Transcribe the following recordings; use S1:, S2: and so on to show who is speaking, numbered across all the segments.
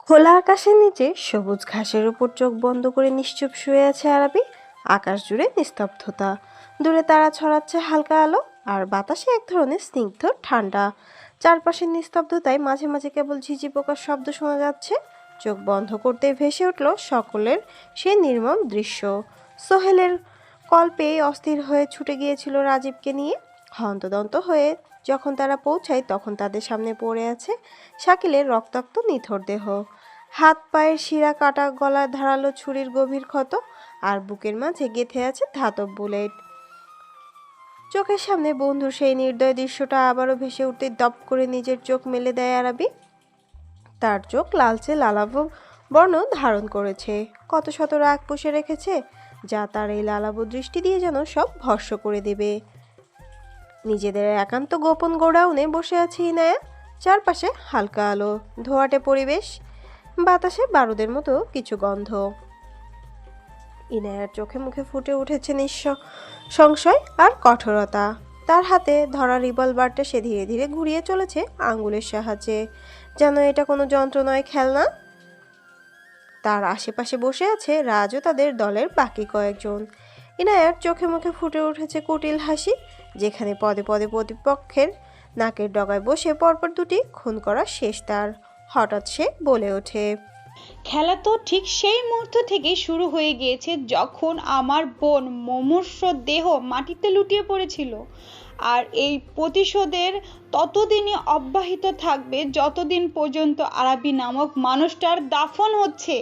S1: খোলা আকাশের নিচে সবুজ ঘাসের উপর চোখ বন্ধ করে নিশ্চুপ শুয়ে আছে আরাবি। আকাশ জুড়ে নিস্তব্ধতা, দূরে তারা ছড়াচ্ছে হালকা আলো, আর বাতাসে এক ধরনের স্নিগ্ধ ঠান্ডা। চারপাশের নিস্তব্ধতায় মাঝে মাঝে কেবল ঝিঝি পোকার শব্দ শোনা যাচ্ছে। চোখ বন্ধ করতেই ভেসে উঠল সকলের সেই নির্মম দৃশ্য। সোহেলের কল পেয়ে অস্থির হয়ে ছুটে গিয়েছিল রাজীবকে নিয়ে। হন্তদন্ত হয়ে যখন তারা পৌঁছায় তখন তাদের সামনে পড়ে আছে শাকিলের রক্তাক্ত নিথর দেহ। হাত পায়ের শিরা কাটা, গলায় ধারালো ছুরির গভীর ক্ষত, আর বুকের মাঝে গেঁথে আছে ধাতব বুলেট। চোখের সামনে বন্ধুর সেই নির্দয় দৃশ্যটা আবারও ভেসে উঠতে দপ করে নিজের চোখ মেলে দেয় আরাবি। তার চোখ লালচে লালাভ বর্ণ ধারণ করেছে, কত শত রাগ পুষে রেখেছে, যা তার এই লালাভ দৃষ্টি দিয়ে যেন সব ভস্ম করে দেবে। নিজেদের একান্ত গোপন গোডাউনে বসে আছে ইনায়া। চারপাশে হালকা আলো, ধোঁয়াটে পরিবেশ, বাতাসে বারুদের মতো কিছু গন্ধ। ইনায়ার চোখে মুখে ফুটে উঠেছে সংশয় আর কঠোরতা। তার হাতে ধরা রিভলভারটা সে ধীরে ধীরে ঘুরিয়ে চলেছে আঙ্গুলের সাহায্যে, যেন এটা কোনো যন্ত্র নয়, খেলনা। তার আশেপাশে বসে আছে রাজ ও তাদের দলের বাকি কয়েকজন। ইনায়ার চোখে মুখে ফুটে উঠেছে কুটিল হাসি, যেখানে পদে পদে প্রতিপক্ষের নাকের ডগায় বসে পরপর দুটি খুন করা শেষ তার। হঠাৎ সে বলে ওঠে,
S2: খেলা তো ঠিক সেই মুহূর্ত থেকেই শুরু হয়ে গিয়েছে যখন আমার বোন মুমূর্ষ দেহ মাটিতে লুটিয়ে পড়েছিল। আর এই প্রতিশোধের ততদিনই অব্যাহত থাকবে যতদিন পর্যন্ত আরাবি নামক মানুষটার দাফন হচ্ছে।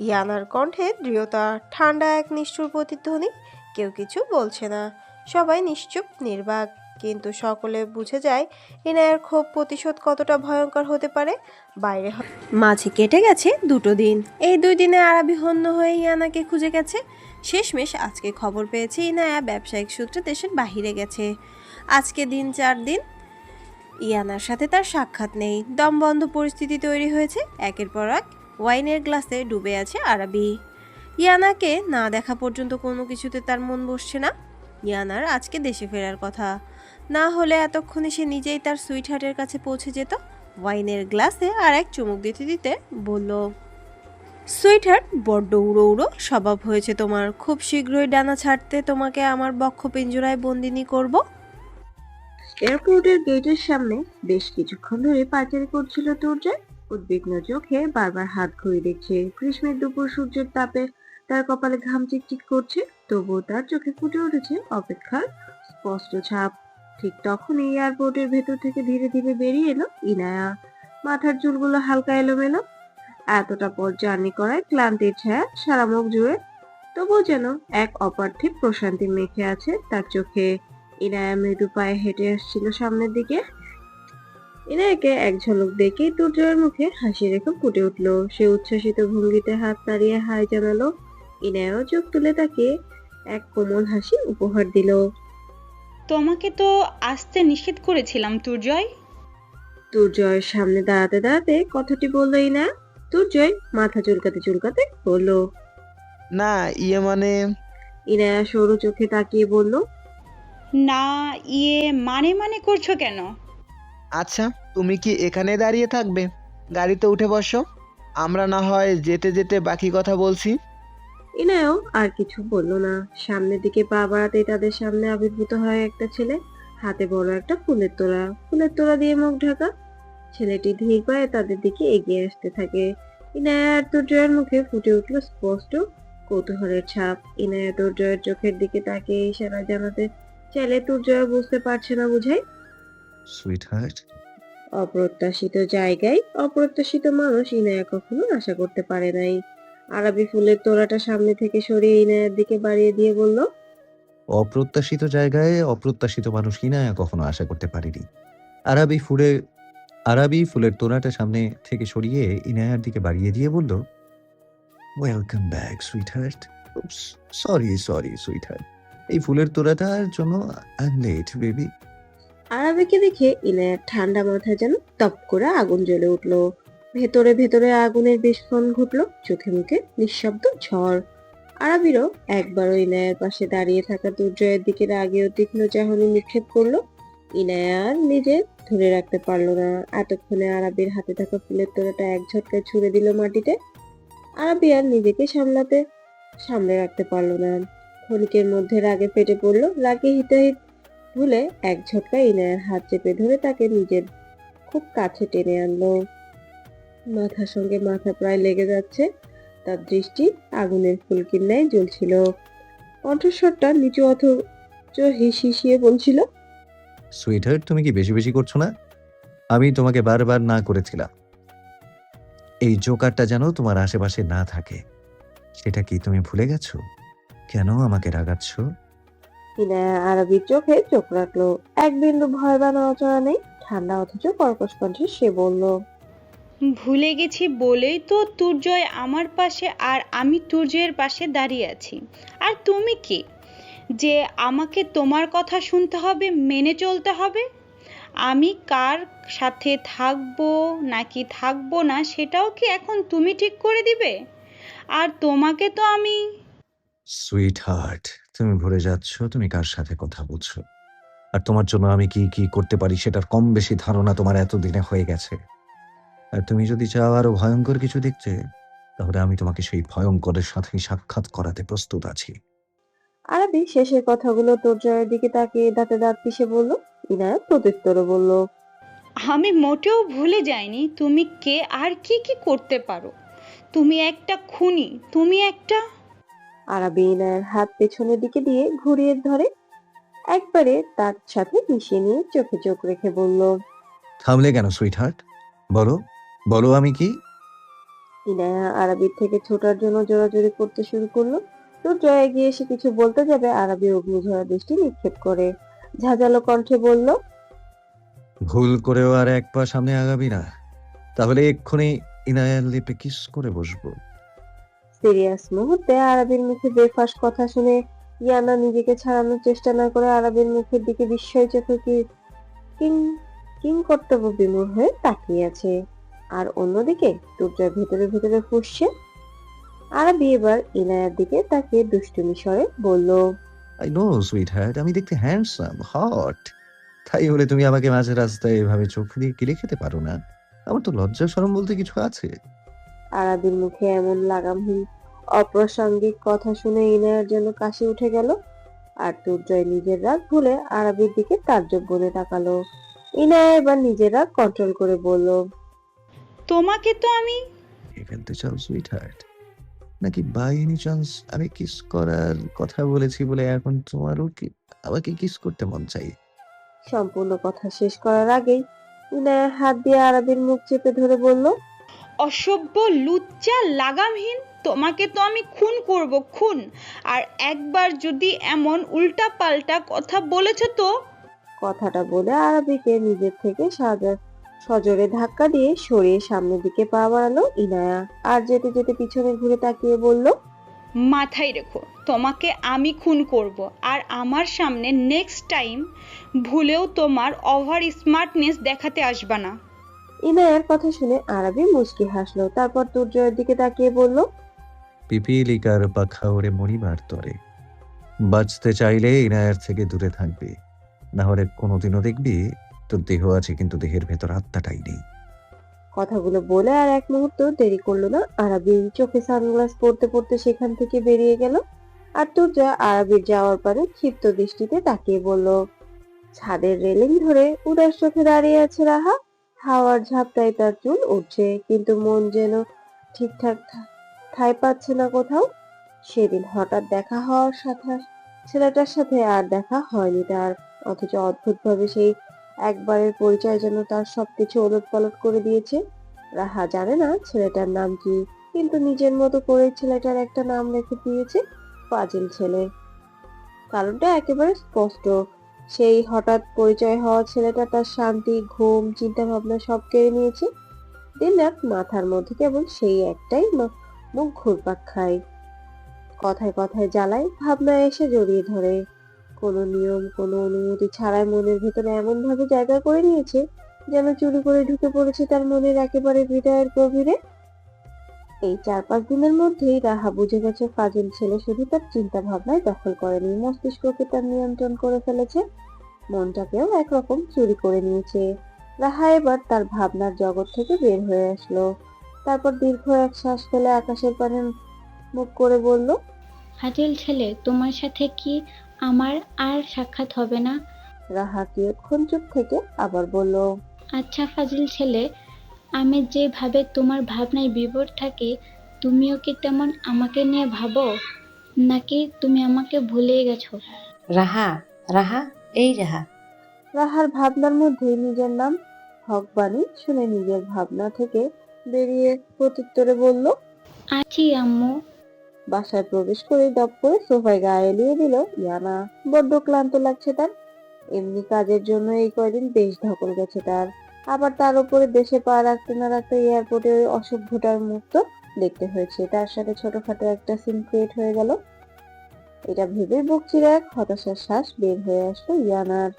S1: ইয়ানার কণ্ঠে দৃঢ়তা, ঠান্ডা এক নিষ্ঠুর প্রতিধ্বনি। কেউ কিছু বলছে না, সবাই নিশ্চুপ নির্বাক, কিন্তু সকলে বুঝে যায় ইনায়ের ক্ষোভ প্রতিশোধ কতটা ভয়ঙ্কর হতে পারে। বাইরে মাঝে কেটে গেছে 2 দিন। এই 2 দিনে আরাবি হন্য হয়ে ইয়ানাকে খুঁজে গেছে। শেষমেশ আজকে খবর পেয়েছে ইনায়া ব্যবসায়িক সূত্রে দেশের বাহিরে গেছে। আজকে 4 দিন ইয়ানার সাথে তার সাক্ষাৎ নেই। দমবন্ধ পরিস্থিতি তৈরি হয়েছে। একের পর এক ওয়াইনের গ্লাসে ডুবে আছে আরাবি। ইয়ানাকে না দেখা পর্যন্ত কোনো কিছুতে তার মন বসছে না। ইয়ানার আজকে দেশে ফেরার কথা, না হলে এতক্ষণে সে নিজেই তার সুইট হার্টের কাছে পৌঁছে যেত। ওয়াইনের গ্লাসে আর এক চুমুক দিতে দিতে বলল, সুইট হার্ট, বড্ড উড়ো উড়ো স্বভাব হয়েছে তোমার। খুব শীঘ্রই ডানা ছাড়তে তোমাকে আমার বক্ষ পিঞ্জরায় বন্দিনী করব।
S3: এয়ারপোর্টের গেটের সামনে বেশ কিছুক্ষণ ধরে পায়চারি করছিল তুর্যয়। উদ্বিগ্ন চোখে বারবার হাত ঘড়ি দেখছে। গ্রীষ্মের দুপুর সূর্যের তাপে তার কপালে ঘাম চিকচিক করছে, তবুও তার চোখে ফুটে উঠেছে অপেক্ষার স্পষ্ট ছাপ। ঠিক তখনই এয়ারপোর্টের ভেতর থেকে ধীরে ধীরে বেরিয়ে এলো ইনায়া। মাথার চুলগুলো হালকা এলোমেলো, এতটা পথ জার্নি করায় ক্লান্তির ছায়া সারা মুখ জুড়ে। তবুও যেন এক অপার্থিব প্রশান্তি মেখে আছে তার চোখে। ইনায়া মৃদু পায়ে হেঁটে আসছিল সামনের দিকে। ইনায়াকে এক ঝলক দেখেই দুর্জয়ের মুখে হাসি রেখে ফুটে উঠলো। সে উচ্ছ্বাসিত ভঙ্গিতে হাত নাড়িয়ে হাই জানালো। ইনায়াও চোখ তুলে তাকিয়ে এক কোমল হাসি উপহার দিল।
S2: তোমাকে তো আসতে নিষেধ করেছিলাম তুর্জয়।
S3: দুর্জয়ের সামনে দাঁড়াতে দাঁড়াতে কথাটি বলল ইনায়া। দুর্জয় মাথা চুলকাতে চুলকাতে বলল,
S4: না, মানে
S3: ইনায়া সরু চোখে তাকিয়ে বলল,
S2: না, মানে করছো কেন?
S4: আচ্ছা, তুমি কি এখানে দাঁড়িয়ে থাকবে? গাড়িতে উঠে বসো, আমরা না হয় যেতে যেতে বাকি কথা বলছি।
S3: ইনায়াও আর কিছু বলল না। সামনের দিকে পা বাড়াতেই তাদের সামনে আবির্ভূত হয় একটা ছেলে, হাতে বড় একটা ফুলের তোড়া দিয়ে মুখ ঢাকা। ছেলেটি ধীর পায়ে তাদের দিকে এগিয়ে আসতে থাকে। ইনায়া আর দুর্জয়ের মুখে ফুটে উঠল স্পষ্ট কৌতূহলের ছাপ। ইনায়া দুর্জয়ের চোখের দিকে তাকিয়ে ইশারা জানাতে চাইলে দুর্জয় বুঝতে পারছে না বুঝাই।
S5: সুইটহার্ট,
S3: অপ্রত্যাশিত জায়গায় অপ্রত্যাশিত মানুষ ইনায়া কখনো আশা করতে পারে নাই। আরবি ফুলের তোড়াটা সামনে থেকে সরিয়ে ইনায়ার দিকে বাড়িয়ে দিয়ে বলল,
S5: অপ্রত্যাশিত জায়গায় অপ্রত্যাশিত মানুষ ইনায়া কখনো আশা করতে পারেনি। আরবি ফুলের তোড়াটা সামনে থেকে সরিয়ে ইনায়ার দিকে বাড়িয়ে দিয়ে বলল, welcome back sweetheart. Sorry sweetheart, এই ফুলের তোড়াটার জন্য আই এম লেট বেবি।
S3: আরাবিকে দেখে ইনায়ার ঠান্ডা মাথায় যেন তপ করে আগুন জ্বলে উঠলো। ভেতরে ভেতরে আগুনের বিস্ফোরণ ঘটলো, চোখে মুখে নিঃশব্দ ঝড়। আরাবিরও একবারও ইনায়ার পাশে দাঁড়িয়ে থাকা দুর্জয়ের দিকে রাগে ও তীক্ষ্ণ চাহনি নিক্ষেপ করলো। ইনায়া আর নিজে ধরে রাখতে পারলো না। এতক্ষণে আরাবির হাতে থাকা ফুলের তোড়াটা এক ঝটকায় ছুঁড়ে দিল মাটিতে। আরাবি আর নিজেকে সামলে রাখতে পারলো না। ক্ষণিকের মধ্যে রাগে ফেটে পড়লো। রাগে হিতাহিত ভুলে এক ঝটকায় ইনায়ার হাত চেপে ধরে তাকে নিজের খুব কাছে টেনে আনলো। মাথার সঙ্গে মাথা প্রায় লেগে যাচ্ছে। তার দৃষ্টি আগুনের ফুলকির ন্যায় জ্বলছিল। কণ্ঠস্বরটা নিচু অথচ হিসিয়ে বলছিল,
S5: সুইটহার্ট, তুমি কি বেশি বেশি করছো না? আমি তোমাকে বারবার না করেছিলাম এই জোকারটা যেন তোমার আশেপাশে না থাকে। সেটা কি তুমি ভুলে গেছো? কেন আমাকে রাগাচ্ছ?
S3: ইনায়া আরবির চোখে চোখ রাখলো। এক বিন্দু ভয় বা নড়াচড়া নেই। ঠান্ডা অথচ কর্কশ কণ্ঠে সে বলল,
S2: ভুলে গেছি বলেই তো তুর্জয় আমার পাশে আর আমি তুর্জয়ের পাশে দাঁড়িয়ে আছি। আর তুমি কি যে আমাকে তোমার কথা শুনতে হবে, মেনে চলতে হবে? আমি কার সাথে থাকবো নাকি থাকবো না সেটাও কি এখন তুমি ঠিক করে দিবে? আর তোমাকে তো আমি
S5: সুইটহার্ট, তুমি ভুলে যাচ্ছ তুমি কার সাথে কথা বলছো। আর তোমার জন্য আমি কি কি করতে পারি সেটার কম বেশি ধারণা তোমার এতদিনে হয়ে গেছে। আর তুমি যদি চাও আরো ভয়ঙ্কর কিছু দেখতে, তাহলে আমি তোমাকে সেই ভয়ঙ্করের সাথে সাক্ষাৎ করাতে প্রস্তুত আছি।
S3: আরবি শেষের কথাগুলো তুর্জয়ের দিকে তাকিয়ে দাঁতে দাঁত পিষে বলল। ইনায়া প্রত্যুত্তরে বলল,
S2: আমি মোটেও ভুলে যাইনি তুমি কে আর কি কি করতে পারো। তুমি একটা খুনি, তুমি একটা
S3: আরবি ইনায়ার হাত পেছনের দিকে দিয়ে ঘুরিয়ে ধরে একবারে তার সাথে মিশিয়ে নিয়ে চোখে চোখ রেখে বলল।
S5: থামলে কেন সুইটহার্ট? বলো, বলো আমি কি?
S3: ইনায়া আরবির থেকে ছোটার জন্য জোরাজুরি করতে শুরু করলো। তুর্জয় এগিয়ে এসে কিছু বলতে যাবে, আরবি অগ্নিঝরা দৃষ্টি নিক্ষেপ করে ঝাঁঝালো কণ্ঠে বলল,
S5: ভুল করেও আর এক পা সামনে আগাবি না, তাহলে এক্ষুনি ইনায়ার লিপে কিস করে বসবো।
S3: সিরিয়াস মুহূর্তে আরবির মুখে বেফাঁস কথা শুনে ইয়ানা নিজেকে ছাড়ানোর চেষ্টা না করে আরবির মুখের দিকে বিস্ময় চোখে কিং কিং কর্তব্য বিমূঢ় হয়ে তাকিয়ে আছে। আর অন্যদিকে তুর্জয় ভেতরে ভেতরে ফুঁসছে। আরবি এবার ইনায়ার দিকে তাকিয়ে দুষ্টুমি স্বরে বলল,
S5: আই নো সুইটহার্ট, আমি দেখতে হ্যান্ডসাম, হট। তাই বলে তুমি আমাকে মাঝে রাস্তায় এভাবে চোখ দিয়ে কিলে খেতে পারো না। আমার তো লজ্জা শরম বলতে কিছু আছে।
S3: আরাবির মুখে এমন লাগামহীন অপ্রাসঙ্গিক কথা শুনে ইনায়ার যেন কাশি উঠে গেল। আর দুর্জয় নিজের রাগ ভুলে আরাবির দিকে তাজ্জব বনে তাকালো। ইনায়া এবার নিজের রাগ কন্ট্রোল করে বলল,
S2: তোমাকে তো আমি
S5: ফেলতে চাও সুইটহার্ট? নাকি বাই এনি চান্স আমি কিস করার কথা বলেছি বলে এখন তোমারও কি আমাকে কিস করতে মন চাই?
S3: সম্পূর্ণ কথা শেষ করার আগেই ইনায়া হাত দিয়ে আরাবির মুখ চেপে ধরে বলল,
S2: অসভ্য, লুচ্চা, লাগামহীন, তোমাকে তো আমি খুন করব, খুন। আর একবার যদি এমন উল্টাপাল্টা কথা বলেছ তো
S3: কথাটা বলে আরাবিকে নিজের থেকে সজোরে ধাক্কা দিয়ে সরিয়ে সামনের দিকে পা বাড়ালো ইনায়া। আর যেতে যেতে পিছনে ঘুরে তাকিয়ে বলল,
S2: মাথায় রেখো তোমাকে আমি খুন করব। আর আমার সামনে নেক্সট টাইম ভুলেও তোমার ওভার স্মার্টনেস দেখাতে আসবা না।
S3: ইনায়ার কথা শুনে আরাবি মুচকি হাসলো। তারপর তুর্জয়ের দিকে তাকিয়ে বলল,
S5: পিপিলিকার পাখা ওরে মরিবার তরে। বাঁচতে চাইলে ইনায়ার থেকে দূরে থাকবি, না হলে কোনোদিনও দেখবি তোর দেহ আছে কিন্তু দেহের ভেতর আত্মাটাই নেই।
S3: কথাগুলো বলে আর এক মুহূর্ত দেরি করলো না। আরাবি চোখে সানগ্লাস পড়তে পড়তে সেখান থেকে বেরিয়ে গেল। আর তুর্জয় আরাবির যাওয়ার পরে ক্ষিপ্ত দৃষ্টিতে তাকিয়ে বলল, ছাদের রেলিং ধরে উদাস চোখে দাঁড়িয়ে আছে রাহা। হাওয়ার ঝাপটায় তার চুল উঠছে, কিন্তু মন যেন ঠিকঠাক ঠাঁই পাচ্ছে না কোথাও। সেদিন হঠাৎ দেখা হওয়ার সাথে ছেলেটার সাথে আর দেখা হয়নি তার। অথচ অদ্ভুতভাবে সেই একবারের পরিচয় যেন তার সবকিছু ওলটপালট করে দিয়েছে। রাহা জানে না ছেলেটার নাম কি, কিন্তু নিজের মতো করে ছেলেটার একটা নাম রেখে দিয়েছে, ফাজিল ছেলে। কারণটা একেবারে স্পষ্ট। সেই হঠাৎ পরিচয় হওয়া ছেলেটা তার শান্তি, ঘুম, চিন্তা ভাবনা সব কেড়ে নিয়েছে। দিনরাত মাথার মধ্যে কেবল সেই একটাই মুখ ঘুরপাক খায়, কথায় কথায় জ্বালায়, ভাবনায় এসে জড়িয়ে ধরে। কোনো নিয়ম, কোনো অনুমতি ছাড়াই মনের ভেতরে এমন ভাবে জায়গা করে নিয়েছে যেন চুরি করে ঢুকে পড়েছে তার মনের একেবারে হৃদয়ের গভীরে। এই 4-5 দিনের মধ্যেই রাহা বুঝে গেছে ফাজিল ছেলে শুধু তার চিন্তা ভাবনায় দখল করেনি, মস্তিষ্ককে তার নিয়ন্ত্রণ করে ফেলেছে। মনটাকেও একরকম চুরি করে নিয়েছে। রাহা এবার তার ভাবনার জগৎ থেকে বের হয়ে আসলো। তারপর দীর্ঘ এক শ্বাস ফেলে আকাশের পানে মুখ করে বলল,
S6: ফাজিল ছেলে, তোমার সাথে কি আমার আর সাক্ষাৎ হবে না?
S3: রাহা কিয়ৎক্ষণ চুপ থেকে আবার বলল,
S6: আচ্ছা ফাজিল ছেলে, আমি যেভাবে তোমার ভাবনায় বিভোর থাকি, তুমিও কি তেমন আমাকে নিয়ে ভাবো, নাকি তুমি আমাকে ভুলেই গেছো?
S7: রাহা, রাহা, এই রাহা।
S3: রাহার ভাবনার মধ্যে নিজের নাম হকবাণী শুনে নিজের ভাবনা থেকে বেরিয়ে প্রত্যুত্তরে বলল।
S6: আছি আম্মু।
S3: বাসায় প্রবেশ করে দপ করে সোফায় গা এলিয়ে দিল ইয়ানা। বড্ড ক্লান্ত লাগছে তার। এমনি কাজের জন্য এই কয়দিন বেশ ধকল গেছে তার। আবার তার উপরে দেশে পা রাখতে না রাখতে এয়ারপোর্টে ওই অসভ্যটার মুখ তো দেখতে হয়েছে। তার সাথে ছোটখাটো একটা সিন ক্রিয়েট হয়ে গেল। এটা ভেবে বুক চিরে এক হতাশার শ্বাস বের হয়ে আসলো ইয়ানার।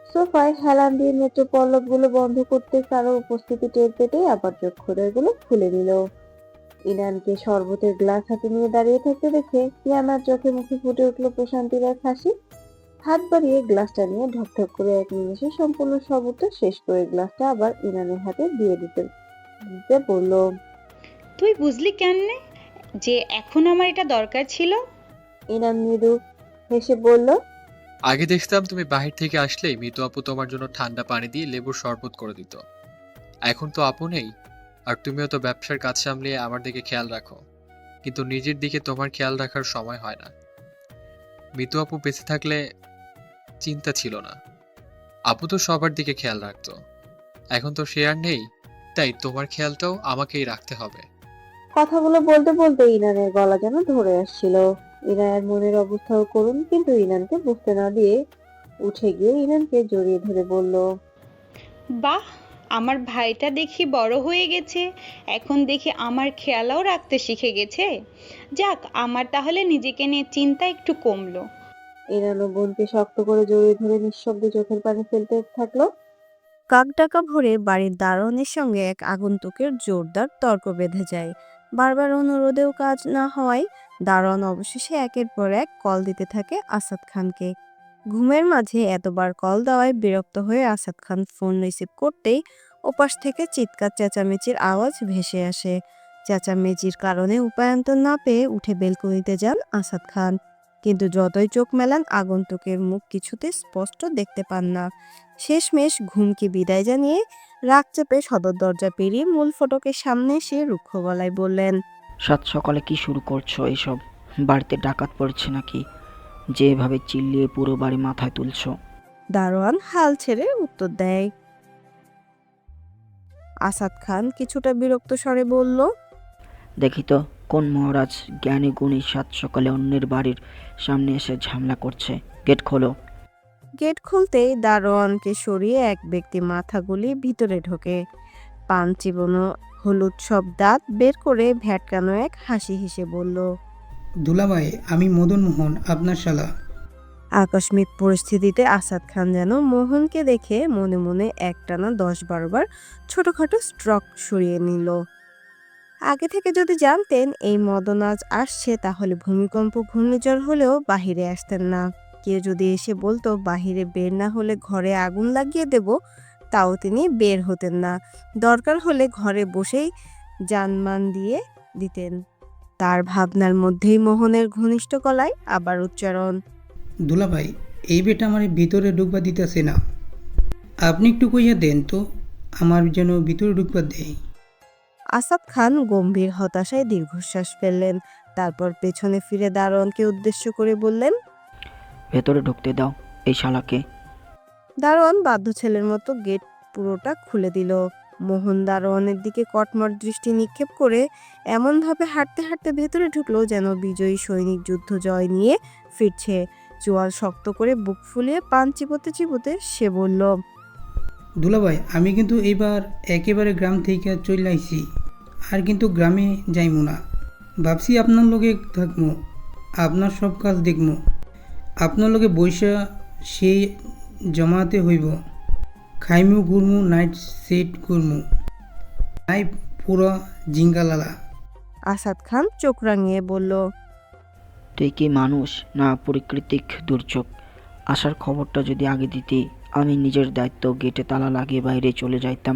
S3: সোফায় হেলান দিয়ে নেত্র পল্লব গুলো বন্ধ করতে কারো উপস্থিতি টের পেতেই আবার চক্ষুদয় গুলো খুলে নিল। ইনানকে শরবতের গ্লাস হাতে নিয়ে দাঁড়িয়ে থাকতে দেখে ইয়ানার চোখে মুখে ফুটে উঠল প্রশান্তির এক হাসি। হাত বাড়িয়ে গ্লাসটা নিয়ে ঢকঢক করে এক নিমেষে সম্পূর্ণ শরবতটা শেষ করে গ্লাসটা আবার ইনানের হাতে দিয়ে দিতে দিতে বলল,
S2: তুই বুঝলি কেমনে যে এখন আমার এটা দরকার ছিল?
S3: ইনান মৃদু হেসে বলল,
S8: আগে দেখতাম তুমি বাহির থেকে আসলেই মিতু আপু তোমার জন্য ঠান্ডা পানি দিয়ে লেবুর শরবত করে দিত। এখন তো আপু নেই, আর তুমিও তো ব্যবসার কাজ সামলিয়ে আমার দিকে খেয়াল রাখো, কিন্তু নিজের দিকে তোমার খেয়াল রাখার সময় হয় না। মিতু আপু বেঁচে থাকলে চিন্তা ছিল না, আপু তো সবার দিকে খেয়াল রাখতো। এখন তো সে আর নেই, তাই তোমার খেয়ালটাও আমাকেই রাখতে হবে।
S3: কথাগুলো বলতে বলতে ইনানের গলা যেন ধরে আসছিল। ইনানের মনের অবস্থাও করুন, কিন্তু ইনানকে বুঝতে না দিয়ে উঠে গিয়ে ইনানকে জড়িয়ে ধরে বলল,
S2: বাহ, আমার ভাইটা দেখি বড় হয়ে গেছে, এখন দেখি আমার খেয়ালও রাখতে শিখে গেছে। যাক, আমার তাহলে নিজেকে নিয়ে চিন্তা একটু কমলো।
S3: ইনানও বোনকে শক্ত করে জড়িয়ে ধরে নিঃশব্দে চোখের পানি ফেলতে থাকলো।
S1: কাকডাকা ভোরে বাড়ির দারোয়ানের সঙ্গে এক আগন্তুকের জোরদার তর্ক বেঁধে যায়। বারবার অনুরোধেও কাজ না হওয়ায় দারোয়ান অবশেষে একের পর এক কল দিতে থাকে আসাদ খানকে। ঘুমের মাঝে এতবার কল দেওয়ায় বিরক্ত হয়ে আসাদ খান ফোন রিসিভ করতেই ওপাশ থেকে চিৎকার চেঁচামেচির আওয়াজ ভেসে আসে। চেঁচামেচির কারণে উপায়ন্তর না পেয়ে উঠে বেলকনিতে যান আসাদ খান, কিন্তু যতই চোখ মেলান আগন্তুকের মুখ কিছুতে স্পষ্ট দেখতে পান না। শেষমেশ ঘুমকে বিদায় জানিয়ে রাগ চেপে সদর দরজা পেরিয়ে মূল ফটকের সামনে এসে রুক্ষ গলায় বললেন,
S9: সাত সকালে কি শুরু করছো এইসব? বাড়িতে ডাকাত পড়েছে নাকি, যে এভাবে চিল্লিয়ে পুরো বাড়ি মাথায় তুলছো?
S1: দারোয়ান হাল ছেড়ে উত্তর দেয়। আসাদ খান কিছুটা বিরক্ত স্বরে বলল,
S9: দেখি তো কোন মহারাজ জ্ঞানী গুণী সাত সকালে অন্যের বাড়ির সামনে এসে ঝামেলা করছে। গেট খোলো।
S1: গেট খুলতেই দারোয়ানকে সরিয়ে এক ব্যক্তি মাথা গুলিয়ে ভিতরে ঢোকে। পান চিবনো হলুদ সব দাঁত বের করে ভ্যাটকানো এক হাসি হেসে বলল,
S10: দুলাভাই, আমি মদন মোহন, আপনার শালা।
S1: আকস্মিক পরিস্থিতিতে আসাদ খান যেন মোহনকে দেখে মনে মনে একটানা 10-12 বার ছোটখাটো স্ট্রোক সরিয়ে নিল। আগে থেকে যদি জানতেন এই মদন আজ আসছে, তাহলে ভূমিকম্প ঘূর্ণিঝড় হলেও বাহিরে আসতেন না। কেউ যদি এসে বলতো বাহিরে বের না হলে ঘরে আগুন লাগিয়ে দেব, তাও তিনি বের হতেন না। দরকার হলে ঘরে বসেই জানমান দিয়ে দিতেন। তার ভাবনার মধ্যেই মোহনের ঘনিষ্ঠ গলায় আবার উচ্চারণ,
S10: দুলাভাই, এই বেটা আমার ভিতরে ঢুকবা দিতেছে না, আপনি একটু কইয়া দেন তো, আমার যেন ভিতরে ঢুকবা দেয়।
S1: আসাদ খান গম্ভীর হতাশায় দীর্ঘশ্বাস ফেললেন। তারপর পেছনে ফিরে দারোয়ানকে উদ্দেশ্য করে বললেন,
S9: ভেতরে ঢুকতে দাও এই শালাকে।
S1: দারোয়ান বাধ্য ছেলের মতো গেট পুরোটা খুলে দিল। মোহন দারোয়ানের দিকে কটমট দৃষ্টি নিক্ষেপ করে এমনভাবে হাঁটতে হাঁটতে ভেতরে ঢুকলো যেন বিজয়ী সৈনিক যুদ্ধ জয় নিয়ে ফিরছে। চোয়াল শক্ত করে বুক ফুলিয়ে পান চিবোতে চিবোতে সে বলল,
S10: দুলাভাই, আমি কিন্তু এইবার একেবারে গ্রাম থেকে চলে আইছি, আর কিন্তু গ্রামে যাইমু না। ভাবছি আপনার লগে থাকমু, আপনার সব কাজ দেখমু, আপনার লগে বৈশা সেই জমাতে হইব, খাইমু ঘুরমু, নাইট সেট করমু, নাই পুরা জিঙ্গালালা।
S1: আসাদ খান চোখ রাঙিয়ে বলল,
S9: তুই কি মানুষ না প্রাকৃতিক দুর্যোগ? আসার খবরটা যদি আগে দিতি, আমি নিজের দায়িত্ব গেটে তালা লাগিয়ে বাইরে চলে যাইতাম।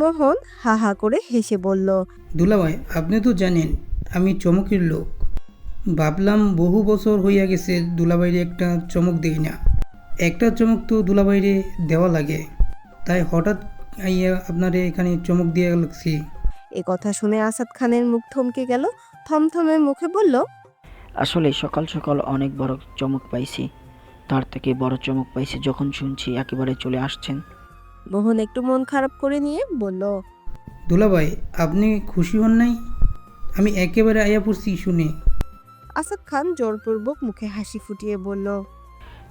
S1: মোহন হা হা করে হেসে বলল,
S10: দুলাভাই আপনি তো জানেন আমি চমকের লোক। ভাবলাম বহু বছর হইয়া গেছে দুলাভাইরে একটা চমক দেই না। একটা চমক তো দুলাভাইরে দেওয়া লাগে, তাই হঠাৎ আইয়া আপনারে এখানে চমক দিয়ে লাগছি।
S1: এ কথা শুনে আসাদ খানের মুখ থমকে গেল। থমথমে মুখে বলল,
S9: আসলে সকাল সকাল অনেক বড় চমক পাইছি। তার থেকে বড় চমক পাইছি যখন শুনছি একেবারে চলে আসছেন।
S1: মোহন একটু মন খারাপ করে নিয়ে বলল,
S10: দুলাভাই আপনি খুশি হন নাই? আমি একেবারে আইয়া পড়ছি শুনে।
S1: আসাদ খান জোরপূর্বক মুখে হাসি ফুটিয়ে বলল,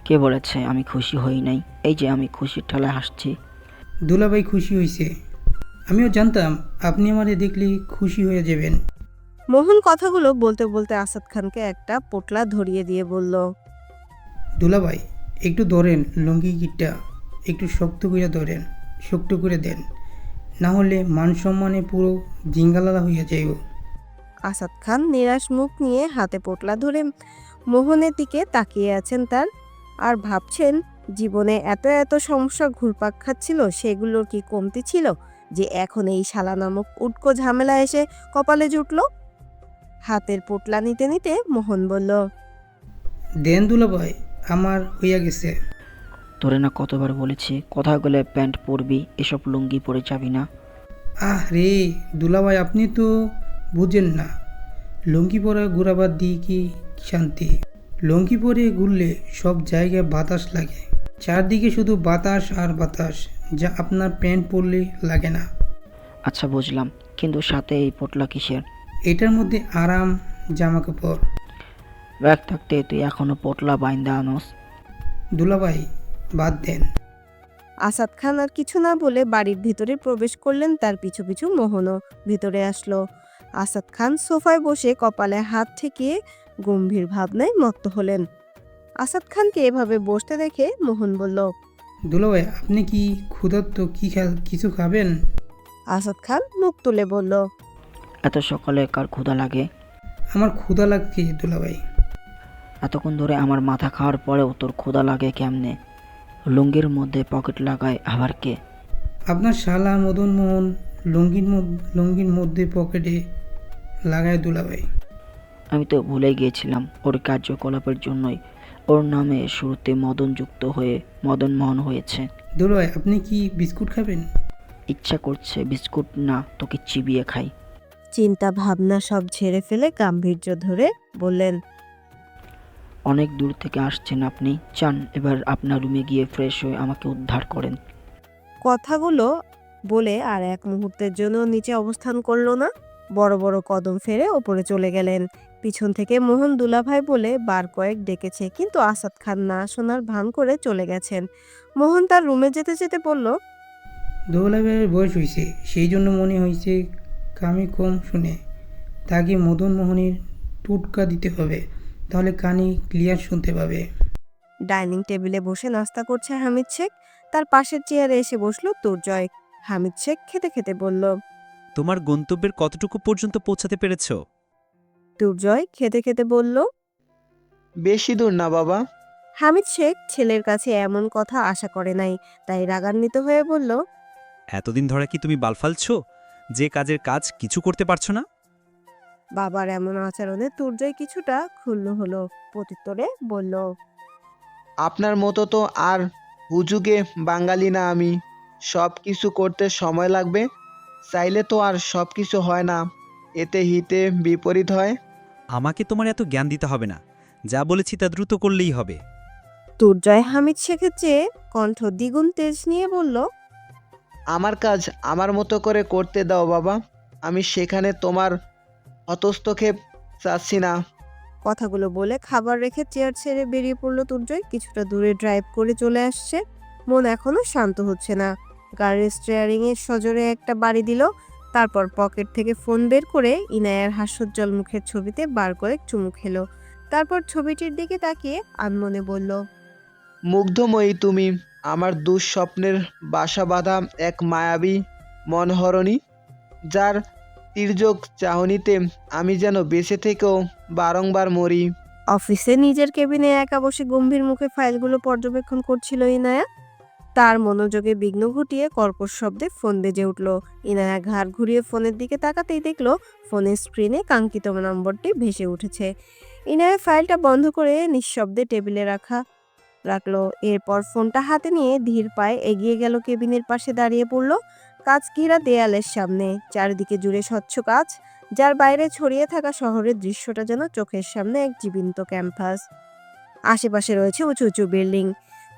S9: কে বলেছে আমি খুশি হই নাই? এই যে আমি খুশির ঠেলায় হাসছি।
S10: দুলাভাই খুশি হয়েছে, আমিও জানতাম আপনি আমারে দেখলে খুশি হয়ে যাবেন।
S1: মোহন কথাগুলো বলতে বলতে আসাদ খানকে একটা পোটলা ধরিয়ে দিয়ে বলল,
S10: দুলাভাই একটু ধরেন, লুঙ্গি গিটটা একটু শক্ত করে ধরেন, শক্ত করে দেন, না হলে মান সম্মানে পুরো জিঙ্গালালা হইয়া যাইব।
S1: আসাদ খান নিরাশ মুখ নিয়ে হাতে পোটলা ধরে মোহনের দিকে তাকিয়ে আছেন তার, আর ভাবছেন জীবনে এত এত সমস্যা ঘুরপাক খাচ্ছিল, সেগুলোর কি কমতি ছিল যে এখন এই শালা নামক উটকো ঝামেলা এসে কপালে জুটল। হাতের পোটলা নিতে নিতে মোহন বলল,
S10: দেন দুলাভাই, আমার হইয়া গেছে।
S9: তোরে না কতবার বলেছি কোথাও গেলে প্যান্ট পরবি, এসব লুঙ্গি পরে যাবি না।
S10: আহ রে দুলাভাই আপনি তো বুঝেন না, লুঙ্গি পরে ঘুরাবার দিয়ে কি শান্তি। লুঙ্গি পরে ঘুরলে সব জায়গায় বাতাস লাগে, চারদিকে শুধু বাতাস আর বাতাস, যা আপনার প্যান্ট পরলে লাগে না।
S9: আচ্ছা বুঝলাম, কিন্তু সাথে এই পোটলা কিসের?
S10: এটার মধ্যে আরাম জামা কাপড়।
S9: ব্যাগ থাকতে তুই এখনো পোটলা বাইন্দা আনস?
S10: দুলাভাই বাদ দেন।
S1: আসাদ খান আর কিছু না বলে বাড়ির ভিতরে প্রবেশ করলেন, তার পিছু পিছু মোহনও ভিতরে আসলো। আসাদ খান সোফায় বসে কপালে হাত ঠেকিয়ে গম্ভীর ভাবনায় মত্ত হলেন। আসাদ খানকে এভাবে বসতে দেখে মোহন বলল,
S10: দুলাভাই আপনি কি ক্ষুধার্ত, কিছু খাবেন?
S1: আসাদ খান মুখ তুলে বলল,
S9: এত সকালে কার ক্ষুধা লাগে?
S10: আমার ক্ষুধা লাগছে দুলাভাই।
S9: এতক্ষণ ধরে আমার মাথা খাওয়ার পরেও তোর ক্ষুধা লাগে কেমনে? লুঙ্গির মধ্যে পকেট লাগায় আবার কে?
S10: আপনার শালা মদন মোহন লুঙ্গির মধ্যে পকেটে লাগায় দুলাভাই।
S9: আমি তো ভুলে গিয়েছিলাম ওর কার্যকলাপের জন্যই ওর নামে শুরুতে মদন যুক্ত হয়ে মদন মোহন হয়েছে।
S10: দুলাভাই আপনি কি বিস্কুট খাবেন?
S9: ইচ্ছা করছে বিস্কুট না তোকে চিবিয়ে খাই।
S1: চিন্তা ভাবনা সব ঝেড়ে ফেলে গাম্ভীর্য ধরে বললেন,
S9: অনেক দূর থেকে আসছেন আপনি, চান এবার আপনার রুমে গিয়ে ফ্রেশ হয়ে আমাকে উদ্ধার করেন।
S1: কথাগুলো বলে আর এক মুহূর্তের জন্য নিচে অবস্থান করলো না, বড় বড় কদম ফেরে ওপরে চলে গেলেন। পিছন থেকে মোহন দুলাভাই বলে বার কয়েক ডেকেছে, কিন্তু আসাদ খান না শোনার ভান করে চলে গেছেন। মোহন তার রুমে যেতে যেতে বলল,
S10: দুলাভাইয়ের বয়স হয়েছে, সেই জন্য মনে হয়েছে কানে কম শুনে। তাকে মদন মোহনের টুটকা দিতে হবে, তাহলে কানে ক্লিয়ার শুনতে পাবে।
S1: ডাইনিং টেবিলে বসে নাস্তা করছে হামিদ শেখ, তার পাশের চেয়ারে এসে বসলো দুর্জয়। হামিদ শেখ খেতে খেতে বলল,
S11: তোমার গন্তব্যের কতটুকু পর্যন্ত পৌঁছাতে পেরেছো?
S1: দুর্জয় খেতে খেতে বলল।
S4: বেশি দূর না বাবা।
S1: হামিদ শেখ ছেলের কাছে এমন কথা আশা করে নাই, তাই রাগান্বিত হয়ে বলল,
S11: এতদিন ধরে কি তুমি বাল ফালছো, যে কাজের কাজ কিছু করতে পারছো না?
S1: বাবার এমন আচরণে দুর্জয় কিছুটা ক্ষুণ্ণ হলো, প্রত্যুত্তরে বলল,
S4: আপনার মতো তো আর হুজুগে বাঙালি না আমি। সব কিছু করতে সময় লাগবে, চাইলে তো আর সব কিছু হয় না, এতে হিতে বিপরীত হয়।
S11: আমাকে তোমার এত জ্ঞান দিতে হবে না, যা বলেছি তা দ্রুত করলেই হবে।
S1: দুর্জয় হামিদ শেখের চেয়ে কণ্ঠ দ্বিগুণ তেজ নিয়ে বলল,
S4: আমার কাজ আমার মতো করে করতে দাও বাবা, আমি সেখানে তোমার হস্তক্ষেপ চাচ্ছি না।
S1: কথাগুলো বলে খাবার রেখে চেয়ার ছেড়ে বেরিয়ে পড়লো দুর্জয়। কিছুটা দূরে ড্রাইভ করে চলে আসছে, মন এখনো শান্ত হচ্ছে না। গাড়ির স্টিয়ারিং এর সজোরে একটা বাড়ি দিল, তারপর পকেট থেকে ফোন বের করে ইনায়ার হাস্যোজ্জ্বল মুখের ছবিতে বার করে চুমু খেলো। তারপর ছবিটির দিকে তাকিয়ে আনমনে বলল,
S4: মুগ্ধময়ী তুমি, আমার দুঃস্বপ্নের বাসা বাঁধা এক মায়াবী মনোহরণী, যার তির্যক চাহনিতে আমি যেন বেঁচে থেকেও বারংবার মরি।
S1: অফিসে নিজের কেবিনে একা বসে গম্ভীর মুখে ফাইলগুলো পর্যবেক্ষণ করছিল ইনায়া। তার মনোযোগে বিঘ্ন ঘটিয়ে কর্কশ শব্দে ফোন বেজে উঠল। ইনায়া ঘাড় ঘুরিয়ে ফোনের দিকে তাকাতেই দেখলো ফোনের স্ক্রিনে কাঙ্ক্ষিত নম্বরটি ভেসে উঠেছে। ইনায়া ফাইলটা বন্ধ করে নিঃশব্দে টেবিলে রাখলো। এরপর ফোনটা হাতে নিয়ে ধীর পায়ে এগিয়ে গেল কেবিনের পাশে দাঁড়িয়ে পড়ল কাঁচ ঘেরা দেয়ালের সামনে। চারিদিকে জুড়ে স্বচ্ছ কাঁচ, যার বাইরে ছড়িয়ে থাকা শহরের দৃশ্যটা যেন চোখের সামনে এক জীবন্ত ক্যাম্পাস। আশেপাশে রয়েছে উঁচু উঁচু বিল্ডিং,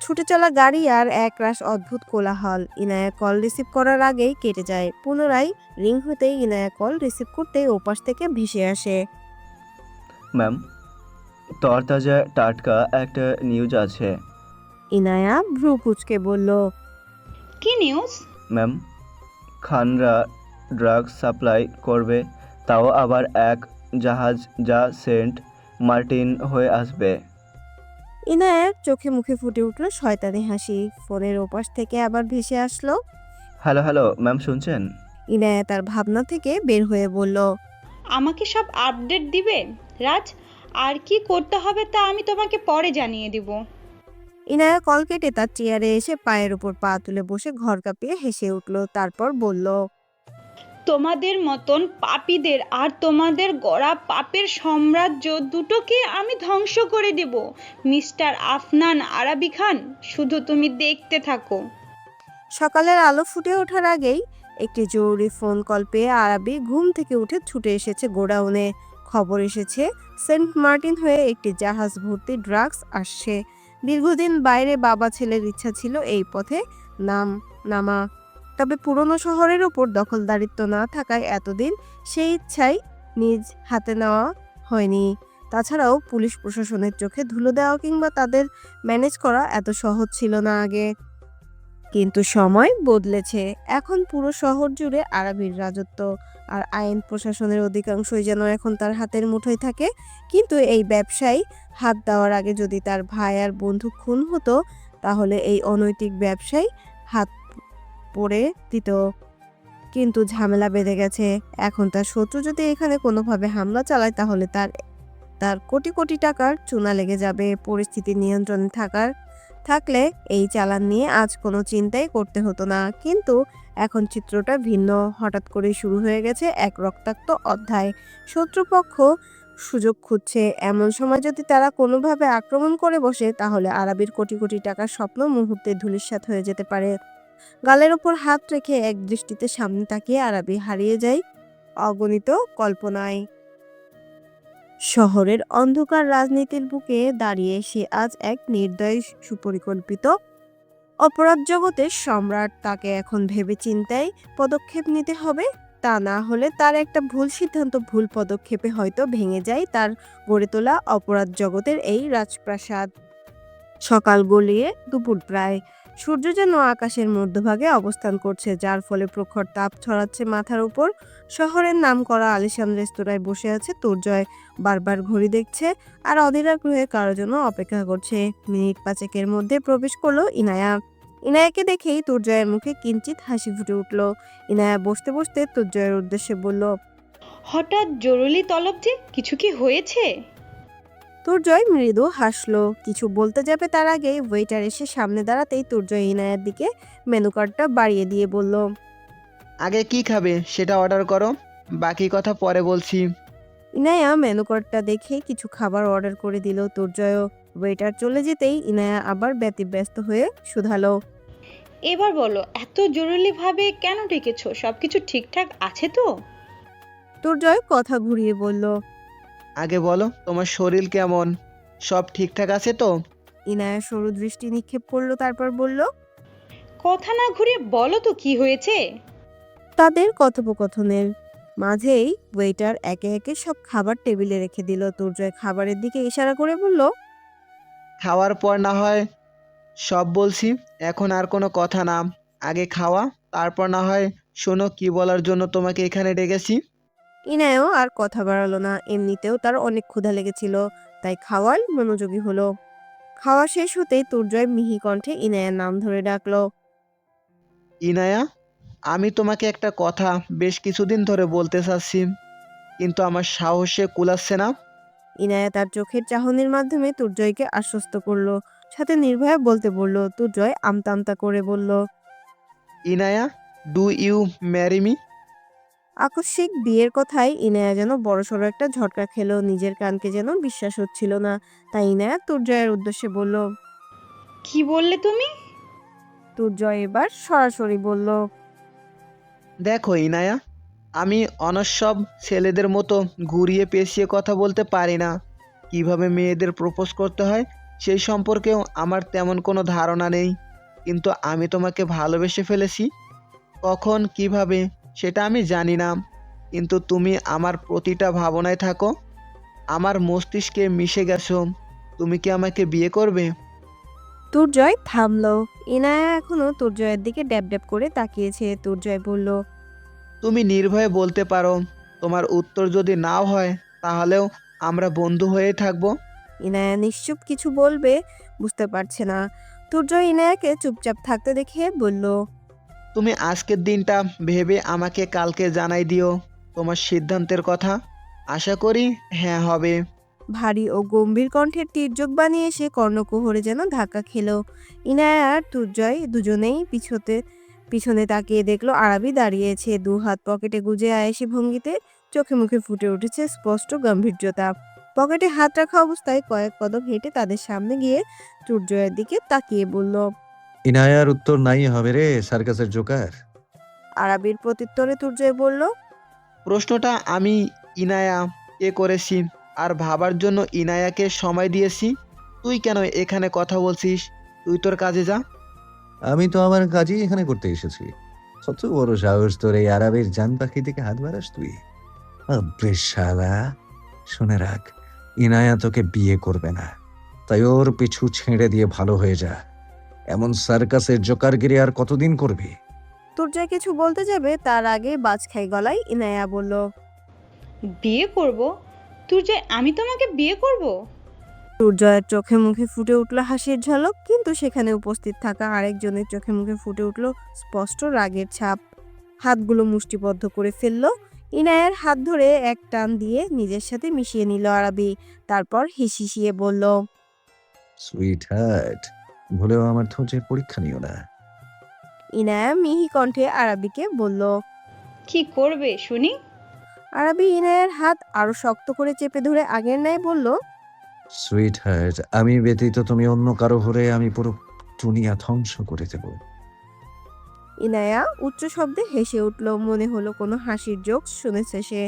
S1: ছুটে চলা গাড়ি আর একরাশ অদ্ভুত কোলাহল। ইনায়া কল রিসিভ করার আগেই কেটে যায়। পুনরায় রিং হতেই ইনায়া কল রিসিভ করতেই ওপাশ থেকে ভেসে আসে।
S12: ম্যাম, তরতাজা টাটকা একটা নিউজ আছে।
S1: ইনায়া ভ্রু কুঁচকে বলল,
S2: কি নিউজ?
S12: ম্যাম, খানরা ড্রাগস সাপ্লাই করবে, তাও আবার এক জাহাজ যা সেন্ট মার্টিন হয়ে আসবে।
S1: ইনায়ার চোখে মুখে ফুটে উঠল শয়তানি হাসি। ফোনের ওপাশ থেকে আবার ভেসে আসলো।
S12: হ্যালো হ্যালো ম্যাম, শুনছেন?
S1: ইনায়া তার ভাবনা থেকে বের হয়ে বলল,
S2: আমাকে সব আপডেট দিবে রাজ, আর কি করতে হবে তা আমি তোমাকে পরে জানিয়ে দিব।
S1: ইনায়া কল কেটে তার চেয়ারে এসে পায়ের উপর পা তুলে বসে ঘর কাঁপিয়ে হেসে উঠল। তারপর বলল,
S2: তোমাদের মতন পাপীদের আর তোমাদের গড়া পাপের সাম্রাজ্য দুটোকে আমি ধ্বংস করে দেব মিস্টার আফনান আরাবি খান, শুধু তুমি দেখতে থাকো।
S1: সকালের আলো ফুটে ওঠার আগেই একটি জরুরি ফোন কল পেয়ে আরাবি ঘুম থেকে উঠে ছুটে এসেছে গোডাউনে। খবর এসেছে সেন্ট মার্টিন হয়ে একটি জাহাজ ভর্তি ড্রাগস আসছে। দীর্ঘদিন বাইরে বাবা ছেলের ইচ্ছা ছিল এই পথে নামা, তবে পুরনো শহরের উপর দখলদারিত্ব না থাকায় এতদিন সেই ইচ্ছাই নিজ হাতে নেওয়া হয়নি। তাছাড়াও পুলিশ প্রশাসনের চোখে ধুলো দেওয়া কিংবা তাদের ম্যানেজ করা এত সহজ ছিল না আগে। কিন্তু সময় বদলেছে। এখন পুরো শহর জুড়ে আরাবির রাজত্ব, আর আইন প্রশাসনের অধিকাংশই যেন এখন তার হাতের মুঠোয় থাকে। কিন্তু এই ব্যবসায় হাত দেওয়ার আগে যদি তার ভাই আর বন্ধু খুন হতো, তাহলে এই অনৈতিক ব্যবসায় হাত পড়ে দিত। কিন্তু ঝামেলা বেঁধে গেছে। এখন তার শত্রু যদি এখানে কোনোভাবে হামলা চালায়, তাহলে তার কোটি কোটি টাকার চুনা লেগে যাবে। পরিস্থিতি নিয়ন্ত্রণে থাকলে এই চালান নিয়ে আজ কোনো চিন্তাই করতে হতো না। কিন্তু এখন চিত্রটা ভিন্ন। হঠাৎ করে শুরু হয়ে গেছে এক রক্তাক্ত অধ্যায়। শত্রুপক্ষ সুযোগ খুঁজছে। এমন সময় যদি তারা কোনোভাবে আক্রমণ করে বসে, তাহলে আরাবির কোটি কোটি টাকার স্বপ্ন মুহূর্তে ধূলিসাৎ হয়ে যেতে পারে। গালের ওপর হাত রেখে এক দৃষ্টিতে সামনে তাকিয়ে আরাবি হারিয়ে যায় অগণিত কল্পনায়। শহরের অন্ধকার রাজনীতির বুকে দাঁড়িয়ে সে আজ এক নির্দয় সুপরিকল্পিত অপরাধ জগতের সম্রাট। তাকে এখন ভেবে চিন্তায় পদক্ষেপ নিতে হবে। তা না হলে তার একটা ভুল সিদ্ধান্ত, ভুল পদক্ষেপে হয়তো ভেঙে যায় তার গড়ে তোলা অপরাধ জগতের এই রাজপ্রাসাদ। সকাল গলিয়ে দুপুর প্রায়। সূর্য যেন আকাশের মধ্যভাগে অবস্থান করছে, যার ফলে প্রখর তাপ ছড়াচ্ছে মাথার উপর। শহরের নামকরা আলিশান রেস্তোরাঁয় বসে আছে দুর্জয়। বারবার ঘড়ি দেখছে আর অধীরাগ্রহে কারো জন্য অপেক্ষা করছে। মিনিট পাঁচেকের মধ্যে প্রবেশ করলো ইনায়া। ইনায়াকে দেখেই দুর্জয়ের মুখে কিঞ্চিত হাসি ফুটে উঠল। ইনায়া বসতে বসতে দুর্জয়ের উদ্দেশ্যে বলল,
S2: হঠাৎ জরুরি তলব যে, কিছু কি হয়েছে?
S1: দুর্জয় মৃদু হাসলো। কিছু বলতে যাবে তার আগেই ওয়েটার এসে সামনে দাঁড়াতেই দুর্জয় ইনায়ার দিকে মেনু কার্ডটা বাড়িয়ে দিয়ে বলল,
S4: আগে কি খাবে সেটা অর্ডার করো, বাকি কথা পরে বলছি।
S1: ইনায়া মেনু কার্ডটা দেখে কিছু খাবার অর্ডার করে দিল। দুর্জয়ও। ওয়েটার চলে যেতেই ইনায়া আবার ব্যতিব্যস্ত হয়ে শুধালো,
S2: এবার বলো, এত জরুরিভাবে কেন ডেকেছো? সবকিছু ঠিকঠাক আছে তো?
S1: দুর্জয় কথা ঘুরিয়ে বলল,
S4: আগে বলো তোমার শরীর কেমন, সব ঠিকঠাক আছে তো?
S1: ইনায়া সরু দৃষ্টি নিক্ষেপ করলো, তারপর বলল,
S2: কথা না ঘুরিয়ে বলো তো কি হয়েছে?
S1: তাদের কথোপকথনের মাঝেই ওয়েটার একে একে সব খাবার টেবিলে রেখে দিল। দুর্জয় খাবারের দিকে ইশারা করে বলল,
S4: খাওয়ার পর না হয় সব বলছি, এখন আর কোনো কথা না, আগে খাওয়া, তারপর না হয় শোনো কি বলার জন্য তোমাকে এখানে ডেকেছি।
S1: ইনায়াও আর কথা বাড়ালো না। এমনিতেও তার অনেক ক্ষুধা লেগেছিল, তাই খাওয়ার মনোযোগী হলো। খাওয়া শেষ হতেই দুর্জয় মিহি কণ্ঠে ইনায়ার নাম ধরে ডাকলো,
S4: ইনায়া, আমি তোমাকে একটা কথা বেশ কিছুদিন ধরে বলতে চাচ্ছি, কিন্তু আমার সাহসে কুলাচ্ছে না।
S1: ইনায়া তার চোখের চাহনির মাধ্যমে তুর্জয়কে আশ্বস্ত করলো, সাথে নির্ভয়ে বলতে বলল। তুর্জয় আমতা আমতা করে বলল,
S4: Inaya, do you marry me?
S1: আকস্মিক বিয়ের কথায় ইনায়া যেন বড়সড় একটা ঝটকা খেলো, নিজের কানকে যেন বিশ্বাস হচ্ছিল না। তাই ইনায়া তুর্জয়ের উদ্দেশ্যে বলল।
S2: কি বললে তুমি?
S1: তুর্জয় এবার সরাসরি বলল।
S4: দেখো ইনায়া, আমি অনসব ছেলেদের মতো ঘুরিয়ে পেঁচিয়ে কথা বলতে পারি না। কিভাবে মেয়েদের প্রপোজ করতে হয় সেই সম্পর্কেও আমার তেমন কোনো ধারণা নেই। কিন্তু আমি তোমাকে ভালোবেসে ফেলেছি। কখন কিভাবে সেটা আমি জানি না, কিন্তু তুমি আমার প্রতিটা ভাবনায় থাকো, আমার মস্তিষ্কে মিশে গেছো। তুমি কি আমাকে বিয়ে করবে?
S1: তুর্জয় থামলো। ইনায়া এখনো তুর্জয়ের দিকে ড্যাব ড্যাব করে তাকিয়েছে। তুর্জয় বলল।
S4: তুমি নির্ভয়ে বলতে পারো। তোমার উত্তর যদি নাও হয় তাহলেও আমরা বন্ধু হয়ে থাকবো।
S1: ইনায়া নিশ্চুপ, কিছু বলবে বুঝতে পারছে না। তুর্জয় ইনায়াকে চুপচাপ থাকতে দেখে বলল।
S4: তুমি আজকের দিনটা ভেবে আমাকে কালকে জানাই দিও তোমার সিদ্ধান্তের কথা। আশা করি হ্যাঁ হবে।
S1: ভারী ও গম্ভীর কণ্ঠের তির্যক বানিয়ে সে কর্ণকুহরে যেন ধাক্কা খেলো। ইনায়া আর তুর্জয় দুজনেই পিছনে তাকিয়ে দেখলো আরাবি দাঁড়িয়েছে, দু হাত পকেটে গুজে আয়েসি ভঙ্গিতে। চোখে মুখে ফুটে উঠেছে স্পষ্ট গাম্ভীর্যতা। পকেটে হাত রাখা অবস্থায় কয়েক কদম হেঁটে তাদের সামনে গিয়ে তুর্জয়ের দিকে তাকিয়ে বলল।
S5: ইনায়ার উত্তর নাই হবে রে সার্কাসের জোকার।
S1: আরাবির প্রত্যুত্তরে তুর্জয় বলল।
S4: প্রশ্নটা আমি ইনায়াকে করেছি, আর ভাবার জন্য ইনায়াকে সময় দিয়েছি। তুই কেন এখানে কথা বলছিস? তুই তোর কাজে যা।
S5: আমি তো আমার কাজই এখানে করতে এসেছি। কত বড় সাহস তোর এই আরবের জান পাখি থেকে হাত বাড়াস তুই? আবে শালা, শুনে রাখ, ইনায়া তোকে বিয়ে করবে না, তাই ওর পিছু ছেড়ে দিয়ে ভালো হয়ে যা। এমন সার্কাসের জোকারগিরি আর কতদিন করবি?
S1: তুর্জয় কিছু বলতে যাবে তার আগে বাজখাই গলায় ইনায়া বলল।
S2: বিয়ে করব? তুর্জয়, আমি তোমাকে বিয়ে করব?
S1: তুর্জয়ের চোখে মুখে ফুটে উঠল হাসির ঝলক, কিন্তু সেখানে উপস্থিত থাকা আরেকজনের চোখে মুখে ফুটে উঠল স্পষ্ট রাগের ছাপ। হাতগুলো মুষ্টিবদ্ধ করে ফেলল। ইনায়ার হাত ধরে এক টান দিয়ে নিজের সাথে মিশিয়ে নিল আরাবি। তারপর হিসিয়ে বলল।
S5: সুইট হার্ট, ভুলেও আমার ধৈর্যের পরীক্ষা নিও না।
S1: ইনায়া মিহি কণ্ঠে আরাবিকে বলল।
S2: কি করবে শুনি?
S1: আরাবি ইনায়ার হাত আরো শক্ত করে চেপে ধরে আগের ন্যায় বলল।
S5: সুইট হার্ট, আমি ব্যতীত তুমি অন্য কারো হলে আমি পুরো দুনিয়া ধ্বংস করে দেব।
S1: ইনায়া উচ্চ শব্দে হেসে উঠল, মনে হলো কোনো হাসির জোকস শুনেছে সে।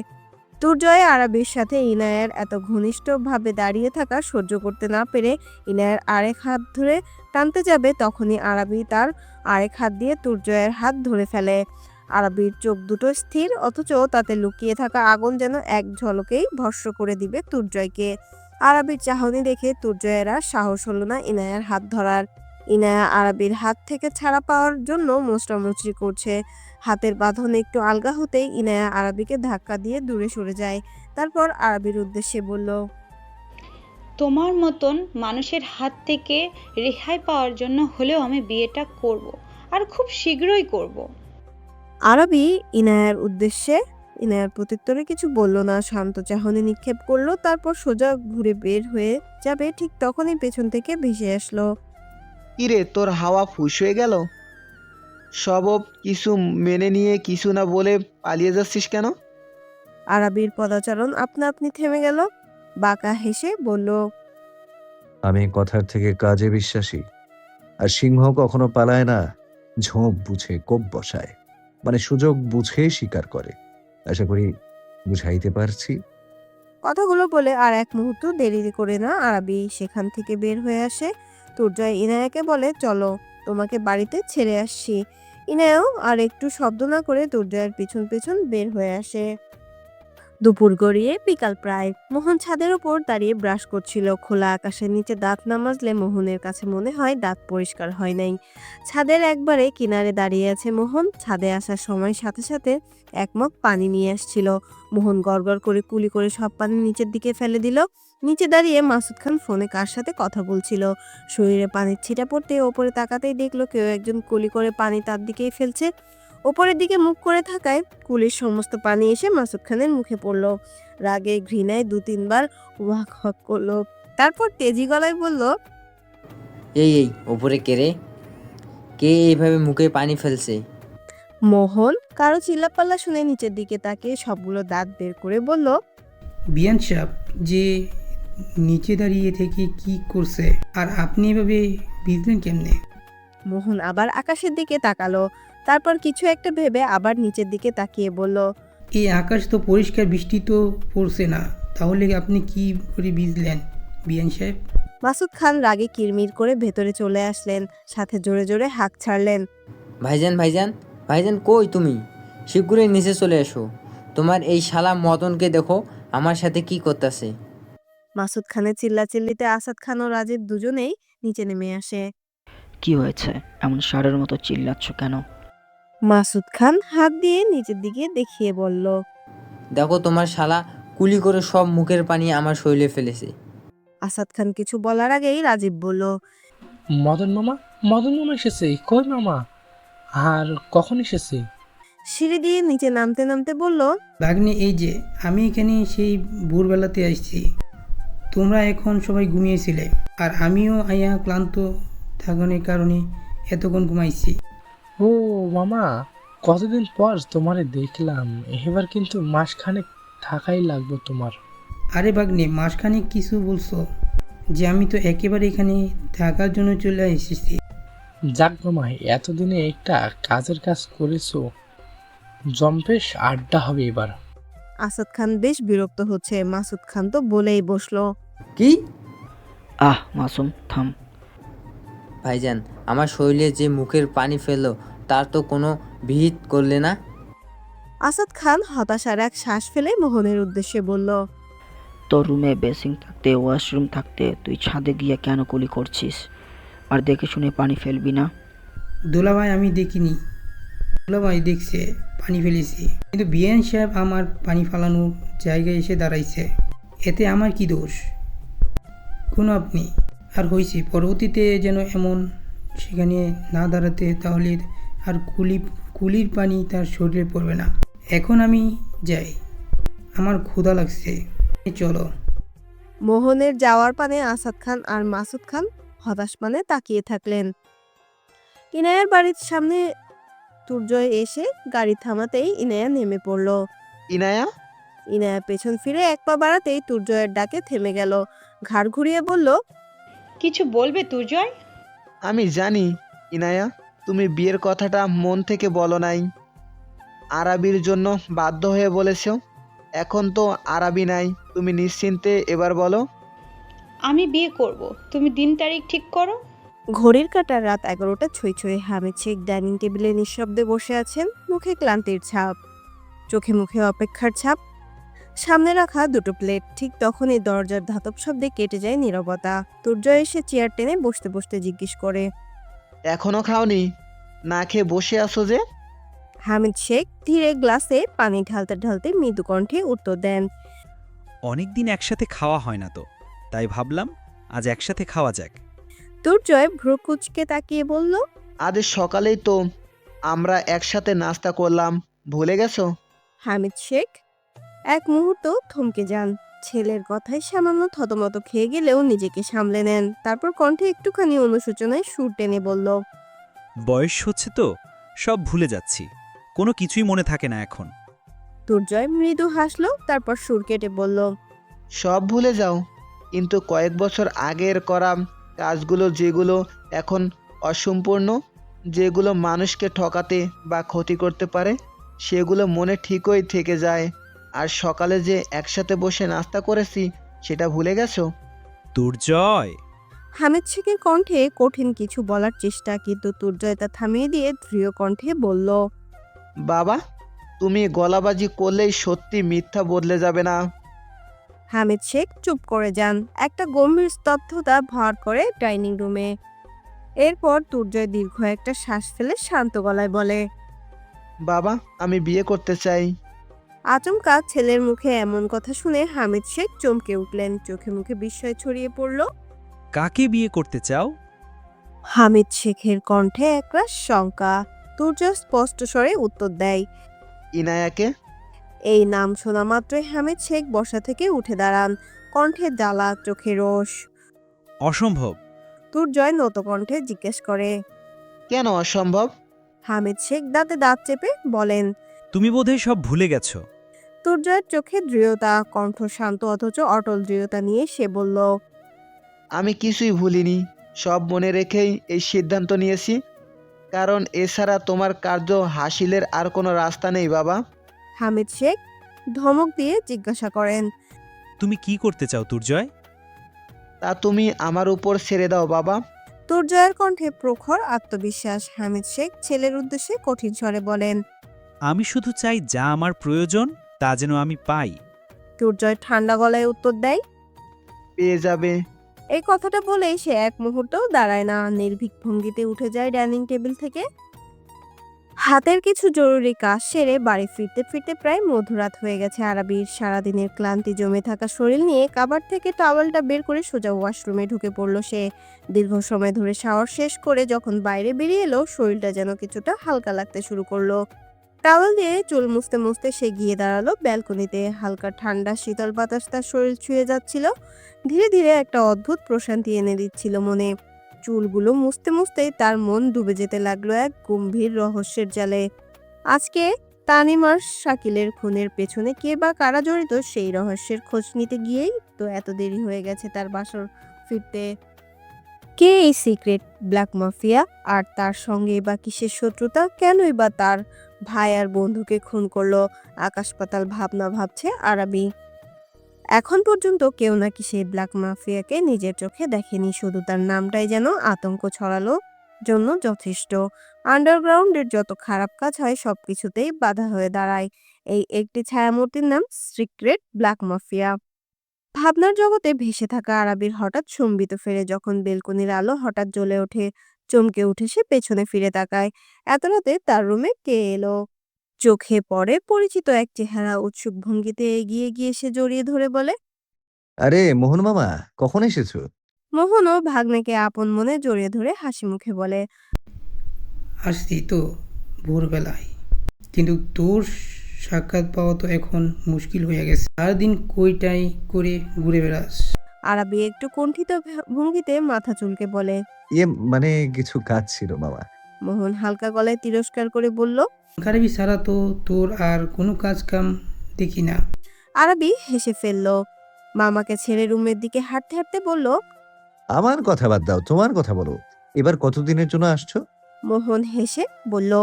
S1: তুর্জয় আরাবির সাথে ইনায়ার এত ঘনিষ্ঠভাবে দাঁড়িয়ে থাকা সহ্য করতে না পেরে ইনায়ার আরেক হাত ধরে টানতে যাবে, তখনই আরাবি তার আরেক হাত দিয়ে তুর্জয়ের হাত ধরে ফেলে। আরাবির চোখ দুটো স্থির, অথচ তাতে লুকিয়ে থাকা আগুন যেন এক ঝলকেই ভস্ম করে দিবে তুর্জয়কে। আরাবির চাহনি দেখে তুর্জয়ের আর সাহস হলো না ইনায়ার হাত ধরার। ইনায়া আরাবির হাত থেকে ছাড়া পাওয়ার জন্য মোচড়ামুচড়ি করছে। হাতের বাঁধন একটু আলগা হতেই ইনায়া আরাবিকে ধাক্কা দিয়ে দূরে সরে যায়। তারপর আরাবির উদ্দেশ্যে বলল।
S2: তোমার মতন মানুষের হাত থেকে রেহাই পাওয়ার জন্য হলেও আমি বিয়েটা করব, আর খুব শীঘ্রই করব।
S1: আরবি ইনায়ার উদ্দেশ্যে ইনায়ার প্রত্যুত্তরে কিছু বলল না, শান্ত চাহনি নিক্ষেপ করলো। তারপর সোজা ঘুরে বের হয়ে যাবে, ঠিক তখনই পেছন থেকে ভেসে আসলো।
S4: কিরে, তোর হাওয়া ফুস হয়ে গেল? সব কিছু মেনে নিয়ে কিছু না বলে পালিয়ে যাচ্ছিস কেন?
S1: আরবির পদাচারণ আপনা আপনি থেমে গেল। বাঁকা হেসে বলল।
S5: আমি কথার থেকে কাজে বিশ্বাসী, আর সিংহ কখনো পালায় না, ঝোপ বুঝে কোপ বসায়, মানে সুযোগ বুঝে শিকার করে। আশা করি বুঝাইতে পারছি।
S1: কথাগুলো বলে আর এক মুহূর্ত দেরি করে না আরবি সেখান থেকে বের হয়ে আসে। তুর্জয় ইনায়াকে বলে, চলো, তোমাকে বাড়িতে ছেড়ে আসছি। ইনায়াও আর একটু শব্দ না করে তুর্জয়ের পিছন পিছন বের হয়ে আসে। দুপুর গড়িয়ে বিকাল প্রায়। মোহন ছাদের উপর দাঁড়িয়ে ব্রাশ করছিল। খোলা আকাশের নিচে দাঁত না মাজলে মোহনের কাছে মনে হয় দাঁত পরিষ্কার হয় নাই। ছাদের একবারে কিনারে দাঁড়িয়ে আছে মোহন। ছাদে আসার সময় সাথে সাথে এক মগ পানি নিয়ে আসছিল। মোহন গড়গড় করে কুলি করে সব পানি নিচের দিকে ফেলে দিল। নিচে দাঁড়িয়ে মাসুদ খান ফোনে কার সাথে কথা বলছিল। শরীরে পানির ছিটা পড়তে ওপরে তাকাতেই দেখলো কেউ একজন কুলি করে পানি তার দিকেই ফেলছে। ওপরের দিকে মুখ করে থাকায় কুলির সমস্ত পানি এসে মাসুদ খানের মুখে পড়ল। রাগে ঘৃণায় 2-3 বার ওয়াক ওয়াক করলো, তারপর তেজি গলায় বলল,
S13: এই ওপরে কে রে? কে এইভাবে মুখে পানি ফেলছে?
S1: মোহন কারো চিল্লাপাল্লা শুনে নিচের দিকে তাকিয়ে সবগুলো দাঁত বের করে বলল,
S10: বিয়ান সাহেব যে নিচে দাঁড়িয়ে থেকে কি করছে, আর আপনি এভাবে ভিজলেন কেমনে?
S1: মোহন আবার আকাশের দিকে তাকালো, তারপর কিছু একটা ভেবে আবার নিচের দিকে তাকিয়ে বলল,
S10: এই আকাশ তো পরিষ্কার, বৃষ্টি তো পড়ছে না, তাহলে আপনি কি করে ভিজলেন বিয়ান সাহেব?
S1: মাসুদ খান রাগে কিরমির করে ভেতরে চলে আসলেন, সাথে জোরে জোরে হাঁক ছাড়লেন,
S13: ভাইজান ভাইজান ভাইজান কই তুমি? শীঘ্রই নিচে চলে এসো। তোমার এই শালা মদনকে দেখো আমার সাথে কি করতেছে।
S1: মাসুদ খানের চিল্লাচিল্লিতে আসাদ খান ও রাজীব দুজনেই নিচে নেমে আসে।
S9: কি হয়েছে? এমন ষাঁড়ের মতো চিল্লাচ্ছ কেন?
S1: মাসুদ খান হাত দিয়ে নিচের দিকে দেখিয়ে বলল,
S13: দেখো তোমার শালা কুলি করে সব মুখের পানি আমার শরীরে ফেলেছে।
S1: আসাদ খান কিছু বলার আগেই রাজীব বলল,
S14: মদন মামা এসেছে? কই মামা? আর কখন এসেছে?
S1: সিঁড়ি দিয়ে নিচে নামতে নামতে বলল,
S10: ভাগ্নে, এই যে আমি এখানে সেই ভোরবেলাতে আসছি, তোমরা এখন সবাই ঘুমিয়েছিলে, আর আমিও আয়া ক্লান্ত থাকার কারণে এতক্ষণ ঘুমাইছি।
S14: ও মামা, কতদিন পর তোমারে দেখলাম, এবার কিন্তু মাসখানেক থাকাই লাগবে তোমার।
S10: আরে ভাগ্নে, মাসখানেক কিছু বলছো যে? আমি তো একেবারে এখানে থাকার জন্য চলে এসেছি।
S14: যাক মামা, এতদিনে একটা কাজের কাজ করেছো, জম্পেশ আড্ডা হবে এবার।
S1: আসাদ খান বেশ বিরক্ত হচ্ছে। মাসুদ খান তো বলেই বসলো,
S13: কি?
S9: মাসুম থাম।
S13: ভাইজান, আমার শরীরে যে মুখের পানি ফেললো তার তো কোনো বিহিত করলে না।
S1: আসাদ খান হতাশার এক শ্বাস ফেলে মোহনের উদ্দেশ্যে বলল,
S9: তোর রুমে বেসিং থাকতে, ওয়াশরুম থাকতে তুই ছাদে গিয়ে কেন কুলি করছিস? আর দেখে শুনে পানি ফেলবি না?
S10: দুলাভাই, আমি দেখিনি। দুলাভাই দেখছে পানি ফেলেছি, কিন্তু বিয়ান সাহেব আমার পানি ফালানোর জায়গায় এসে দাঁড়াইছে, এতে আমার কি দোষ? কোনো আপনি আর হয়েছি পরবর্তীতে যেন এমন সেখানে না দাঁড়াতে, তাহলে আর কুলির পানি তার শরীরে পড়বে না। এখন আমি যাই, আমার ক্ষুধা লাগছে, চলো।
S1: মোহনের যাওয়ার পানে আসাদ খান আর মাসুদ খান হতাশ মানে তাকিয়ে থাকলেন। ইনায়ার বাড়ির সামনে তুর্জয় এসে গাড়ি থামাতেই ইনায়া নেমে পড়ল। ইনায়া পেছন ফিরে এক পা বাড়াতেই তুর্জয়ের ডাকে থেমে গেল, ঘাড় ঘুরিয়ে বলল,
S2: কিছু বলবে তুর্জয়?
S4: আমি জানি ইনায়া, তুমি বিয়ের কথাটা মন থেকে বলো নাই, আরাবির জন্য বাধ্য হয়ে বলেছ। এখন তো আরাবি নাই, তুমি নিশ্চিন্তে এবার বলো।
S2: আমি বিয়ে করব, তুমি দিন তারিখ ঠিক করো।
S1: ঘড়ির কাঁটা রাত 11টা ছুঁই ছুঁই। হামিদ শেখ ডাইনিং টেবিলে নিঃশব্দে বসে আছেন, মুখে ক্লান্তির ছাপ, চোখে মুখে অপেক্ষার ছাপ। সামনে রাখা দুটো প্লেট। ঠিক তখনই দরজার ধাতব শব্দে কেটে যায় নীরবতা। তুর্জয় এসে চেয়ার টেনে বসতে বসতে জিজ্ঞেস করে,
S4: এখনো খাওনি? না খেয়ে বসে আছো যে?
S1: হামিদ শেখ ধীরে গ্লাসে পানি ঢালতে ঢালতে মৃদু কণ্ঠে উত্তর দেন,
S11: অনেকদিন একসাথে খাওয়া হয় না তো, তাই ভাবলাম আজ একসাথে খাওয়া যাক।
S1: তুর্জয় ভ্রু কুঁচকে তাকিয়ে বলল,
S4: আজ সকালেই তো আমরা একসাথে নাস্তা করলাম, ভুলে গেছো?
S1: হামিদ শেখ এক মুহূর্ত থমকে যান। ছেলের কথায় সামান্য থতমত খেয়ে গেলেও নিজেকে সামলে নেন। তারপর কণ্ঠে একটুখানি অনুশোচনায় সুর টেনে বলল,
S11: বয়স হচ্ছে তো, সব ভুলে যাচ্ছি, কোনো কিছুই মনে থাকে না এখন।
S1: তুর্জয় মৃদু হাসলো, তারপর সুর কেটে বলল,
S4: সব ভুলে যাও, কিন্তু কয়েক বছর আগের করা কাজগুলো, যেগুলো এখন অসম্পূর্ণ, যেগুলো মানুষকে ঠকাতে বা ক্ষতি করতে পারে, সেগুলো মনে ঠিকই থেকে যায়। আর সকালে যে একসাথে বসে নাস্তা করেছি, সেটা ভুলে গেছো?
S11: দুর্জয়!
S1: হামিদ শেখের কণ্ঠে কঠিন কিছু বলার চেষ্টা, কিন্তু তুর্জয় তা থামিয়ে দিয়ে দৃঢ় কণ্ঠে বলল,
S4: বাবা, তুমি গলাবাজি করলেই সত্যি মিথ্যা বদলে যাবে না।
S1: হামিদ শেখ চুপ করে যান। একটা গম্ভীর স্তব্ধতা ভর করে ডাইনিং রুমে। এরপর তুর্জয় দীর্ঘ একটা শ্বাস ফেলে শান্ত গলায় বলে,
S4: বাবা, আমি বিয়ে করতে চাই।
S1: আচমকা ছেলের মুখে এমন কথা শুনে হামিদ শেখ চমকে উঠলেন, চোখে মুখে বিস্ময় ছড়িয়ে পড়ল।
S11: কাকে বিয়ে করতে চাও?
S1: হামিদ শেখের কণ্ঠে একরাশ শঙ্কা। তুর্য স্পষ্ট স্বরে উত্তর দেয়।
S4: ইনায়াকে?
S1: এই নাম শোনা মাত্রই হামিদ শেখ বসা থেকে উঠে দাঁড়ান, কণ্ঠে জ্বালা, চোখে রোষ।
S11: অসম্ভব।
S1: তুর্জয় নত কণ্ঠে জিজ্ঞেস করে।
S4: কেন অসম্ভব?
S1: হামিদ শেখ দাঁতে দাঁত চেপে বলেন।
S11: তুমি বোধহয় সব ভুলে গেছো।
S1: তুর্জয়ের চোখে দৃঢ়তা, কণ্ঠ শান্ত অথচ অটল দৃঢ়তা নিয়ে সে বলল।
S4: আমি কিছুই ভুলিনি, সব মনে রেখেই এই সিদ্ধান্ত নিয়েছি, কারণ এছাড়া তোমার কার্য হাসিলের আর কোনো রাস্তা নেই বাবা।
S1: হামিদ শেখ ধমক দিয়ে জিজ্ঞাসা করেন।
S11: তুমি কি করতে চাও তুর্জয়?
S4: তা তুমি আমার উপর ছেড়ে দাও বাবা।
S1: তুর্জয়ের কণ্ঠে প্রখর আত্মবিশ্বাস। হামিদ শেখ ছেলের উদ্দেশ্যে কঠিন স্বরে বলেন।
S11: আমি শুধু চাই যা আমার প্রয়োজন তা যেন আমি পাই।
S1: তুর্জয় ঠান্ডা গলায় উত্তর দেয়।
S4: পেয়ে যাবে।
S1: এই কথাটা বলেই সে এক মুহূর্তও দাঁড়ায় না, নির্ভীক ভঙ্গিতে উঠে যায় ডাইনিং টেবিল থেকে। হাতের কিছু জরুরি কাজ সেরে বাড়ি ফিরতে ফিরতে প্রায় মধ্যরাত হয়ে গেছে আরাবির। সারাদিনের ক্লান্তি জমে থাকা শরীর নিয়ে কাবার্ড থেকে টাওয়েলটা বের করে সোজা ওয়াশরুমে ঢুকে পড়ল সে। দীর্ঘ সময় ধরে শাওয়ার শেষ করে যখন বাইরে বেরিয়ে এলো, শরীরটা যেন কিছুটা হালকা লাগতে শুরু করলো। টাওয়েল দিয়ে চুল মুছতে মুছতে সে গিয়ে দাঁড়ালো ব্যালকনিতে। হালকা ঠান্ডা শীতল বাতাস তার শরীর ছুঁয়ে যাচ্ছিল, ধীরে ধীরে একটা অদ্ভুত প্রশান্তি এনে দিচ্ছিল মনে। চুলগুলো মুছতে মুছতেই তার মন ডুবে যেতে লাগলো এক গম্ভীর রহস্যের জালে। আজকে তানিম আর শাকিলের খুনের পেছনে কে বা কারা জড়িত, সেই রহস্যের খোঁজ নিতে গিয়েই তো এত দেরি হয়ে গেছে তার বাসর ফিরতে। কে এই সিক্রেট ব্ল্যাক মাফিয়া, আর তার সঙ্গে বা কিসের শত্রুতা? কেনই বা তার ভাই আর বন্ধুকে খুন করলো? আকাশ পাতাল ভাবনা ভাবছে আরাবি। এখন পর্যন্ত কেউ নাকি সেই ব্ল্যাক মাফিয়াকে নিজের চোখে দেখেনি, শুধু তার নামটাই যেন আতঙ্ক ছড়ালো জন্য যথেষ্ট। আন্ডারগ্রাউন্ডের যত খারাপ কাজ হয় সবকিছুতেই বাধা হয়ে দাঁড়ায় এই একটি ছায়ামূর্তির নাম সিক্রেট ব্ল্যাক মাফিয়া। ভাবনার জগতে ভেসে থাকা আরাবির হঠাৎ সম্বিত ফেরে যখন বেলকনির আলো হঠাৎ জ্বলে ওঠে। চমকে উঠে সে পেছনে ফিরে তাকায়। এত রাতে তার রুমে কে এলো? চোখে পড়ে পরিচিত এক চেহারা। উৎসুক ভঙ্গিতে এগিয়ে গিয়ে সে জড়িয়ে ধরে বলে।
S5: আরে মোহন মামা, কখন এসেছো?
S1: মোহনও ভাগ্নেকে আপন মনে জড়িয়ে ধরে হাসি মুখে বলে।
S10: আসছি তো ভোরবেলায়, কিন্তু তোর সাক্ষাৎ পাওয়া তো এখন মুশকিল হয়ে গেছে। সারাদিন কইটাই করে ঘুরে বেড়াস।
S1: আরাবি একটু কুণ্ঠিত ভঙ্গিতে মাথা চুলকে বলে।
S5: মানে কিছু কাজ ছিল মামা।
S1: মোহন হালকা গলায় তিরস্কার করে বলল।
S10: খারাপি ছাড়া তো তোর আর কোনো কাজ কাম দেখি না।
S1: আরাবি হেসে ফেলল। মামাকে ছেড়ে রুমের দিকে হাঁটতে হাঁটতে বলল।
S5: আমার কথা বাদ দাও, তোমার কথা বলো। এবার কতদিনের জন্য আসছো?
S1: মোহন হেসে বলল।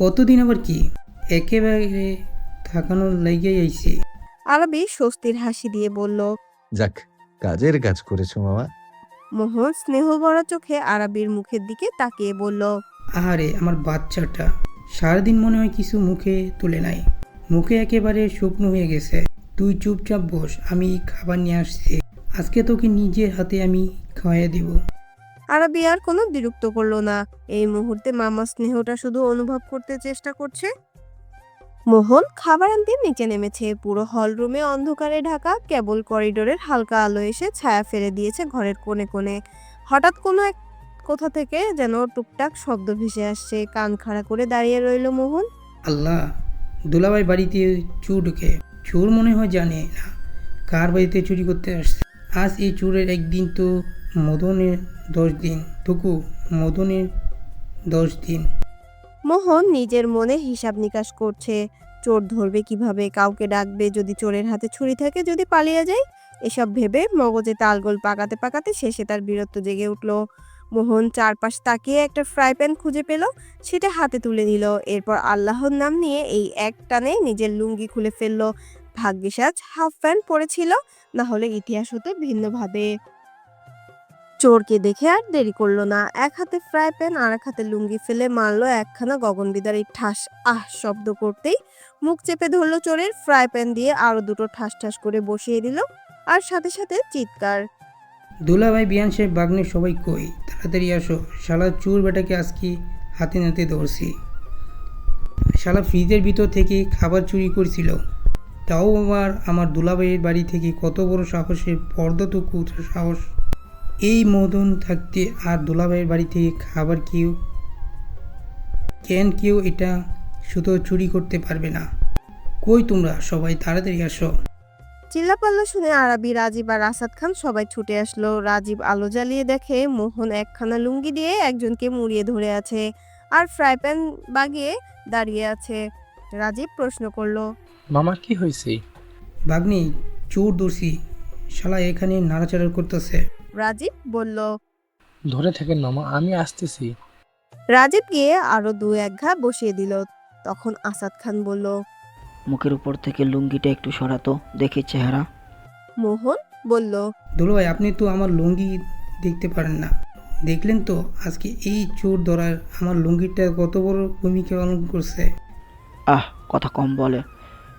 S10: কতদিন আবার কি, একেবারে থাকানোর লাইগাই আইছি।
S1: আরাবি স্বস্তির হাসি দিয়ে বলল।
S5: যাক, কাজের কাজ করেছো মামা।
S1: মোহন স্নেহ ভরা চোখে আরাবির মুখের দিকে তাকিয়ে বলল।
S10: আহারে আমার বাচ্চাটা, সারাদিন মনে হয় কিছু মুখে তুলে নাই, মুখে একেবারে শুকনো হয়ে গেছে। তুই চুপচাপ বস, আমি খাবার নিয়ে আসছি। আজকে তোকে নিজের হাতে আমি খাওয়াইয়া দিব।
S1: আরাবি আর কোনো বিরক্ত করলো না। এই মুহূর্তে মামা স্নেহটা শুধু অনুভব করতে চেষ্টা করছে। মোহন খাবার আনতে নিচে নেমেছে। পুরো হল রুমে অন্ধকারে ঢাকা, কেবল করিডোরের হালকা আলো এসে ছায়া ফেলে দিয়েছে ঘরের কোণে কোণে। হঠাৎ কোনো এক কোথা থেকে যেন টুকটাক শব্দ ভেসে আসছে। কান খাড়া করে দাঁড়িয়ে রইল মোহন।
S10: আল্লাহ, দুলাভাই বাড়িতে চুর ঢুকে। চোর মনে হয় জানে না কার বাড়িতে চুরি করতে আসছে। আজ এই চোরের একদিন তো মদনের 10 দিন, টুকু মদনের 10 দিন।
S1: মোহন নিজের মনে হিসাব নিকাশ করছে। চোর ধরবে কিভাবে, কাউকে ডাকবে, যদি চোরের হাতে ছুরি থাকে, যদি পালিয়ে যায়। এসব ভেবে মগজে তালগোল পাকাতে পাকাতে শেষে তার বীরত্ব জেগে উঠল। মোহন চারপাশ তাকিয়ে একটা ফ্রাই প্যান খুঁজে পেল, সেটা হাতে তুলে নিল। এরপর আল্লাহর নাম নিয়ে এই এক টানে নিজের লুঙ্গি খুলে ফেলল। ভাগ্যিস আজ হাফ প্যান্ট পরেছিল, না হলে ইতিহাস হতো ভিন্নভাবে। চোরকে দেখে আর দেরি করলো না। এক হাতে ফ্রাই প্যান আর এক হাতে লুঙ্গি ফেলে মারলো একখানা গগনবিদারী ঠাস। আহ শব্দ করতেই মুখ চেপে ধরলো চোরের। ফ্রাই প্যান দিয়ে আরো দুটো ঠাস ঠাস করে বসিয়ে দিল, আর সাথে সাথে চিৎকার।
S10: দুলাভাই, বিয়ান সাহেব, বাগনে সবাই কই, তাড়াতাড়ি আসো। শালা চোর বেটাকে আজকে হাতে নাতে ধরছি। শালা ফ্রিজের ভিতর থেকে খাবার চুরি করছিল, তাও আবার আমার দুলাভাইয়ের বাড়ি থেকে। কত বড় সাহসের পর্দাটুকু সাহস! এই মদন থাকতে আর দুলাভাইয়ের বাড়ি থেকে খাবার কেন কেউ এটা শুধু চুরি করতে পারবে না? কই তোমরা সবাই তাড়াতাড়ি আসো।
S1: চিল্লাপাল্লা শুনে আরাবি, রাজীব আর আসাদ খান সবাই ছুটে আসলো। রাজীব আলো জ্বালিয়ে দেখে মোহন একখানা লুঙ্গি দিয়ে একজনকে মুড়িয়ে ধরে আছে আর ফ্রাই প্যান বাগিয়ে দাঁড়িয়ে আছে। রাজীব প্রশ্ন করলো,
S14: মামা কি হয়েছে?
S10: ভাগ্নি, চোর দর্শি শালা এখানে নাড়াচাড়া করতেছে।
S1: রাজীব বলল।
S14: ধরে থাকেন মামা, আমি আসতেছি।
S1: রাজীব গিয়ে আরো 2-1 ঘা বসিয়ে দিল। তখন আসাদ খান বলল,
S9: মুখের উপর থেকে লুঙ্গিটা একটু সরাতো, দেখি চেহারা।
S1: মোহন বলল,
S10: দুলাভাই, আপনি তো আমার লুঙ্গি দেখতে পারেন না, দেখলেন তো আজকে এই চোর ধরার আমার লুঙ্গিটা কত বড় ভূমিকা পালন করছে।
S9: কথা কম বলে,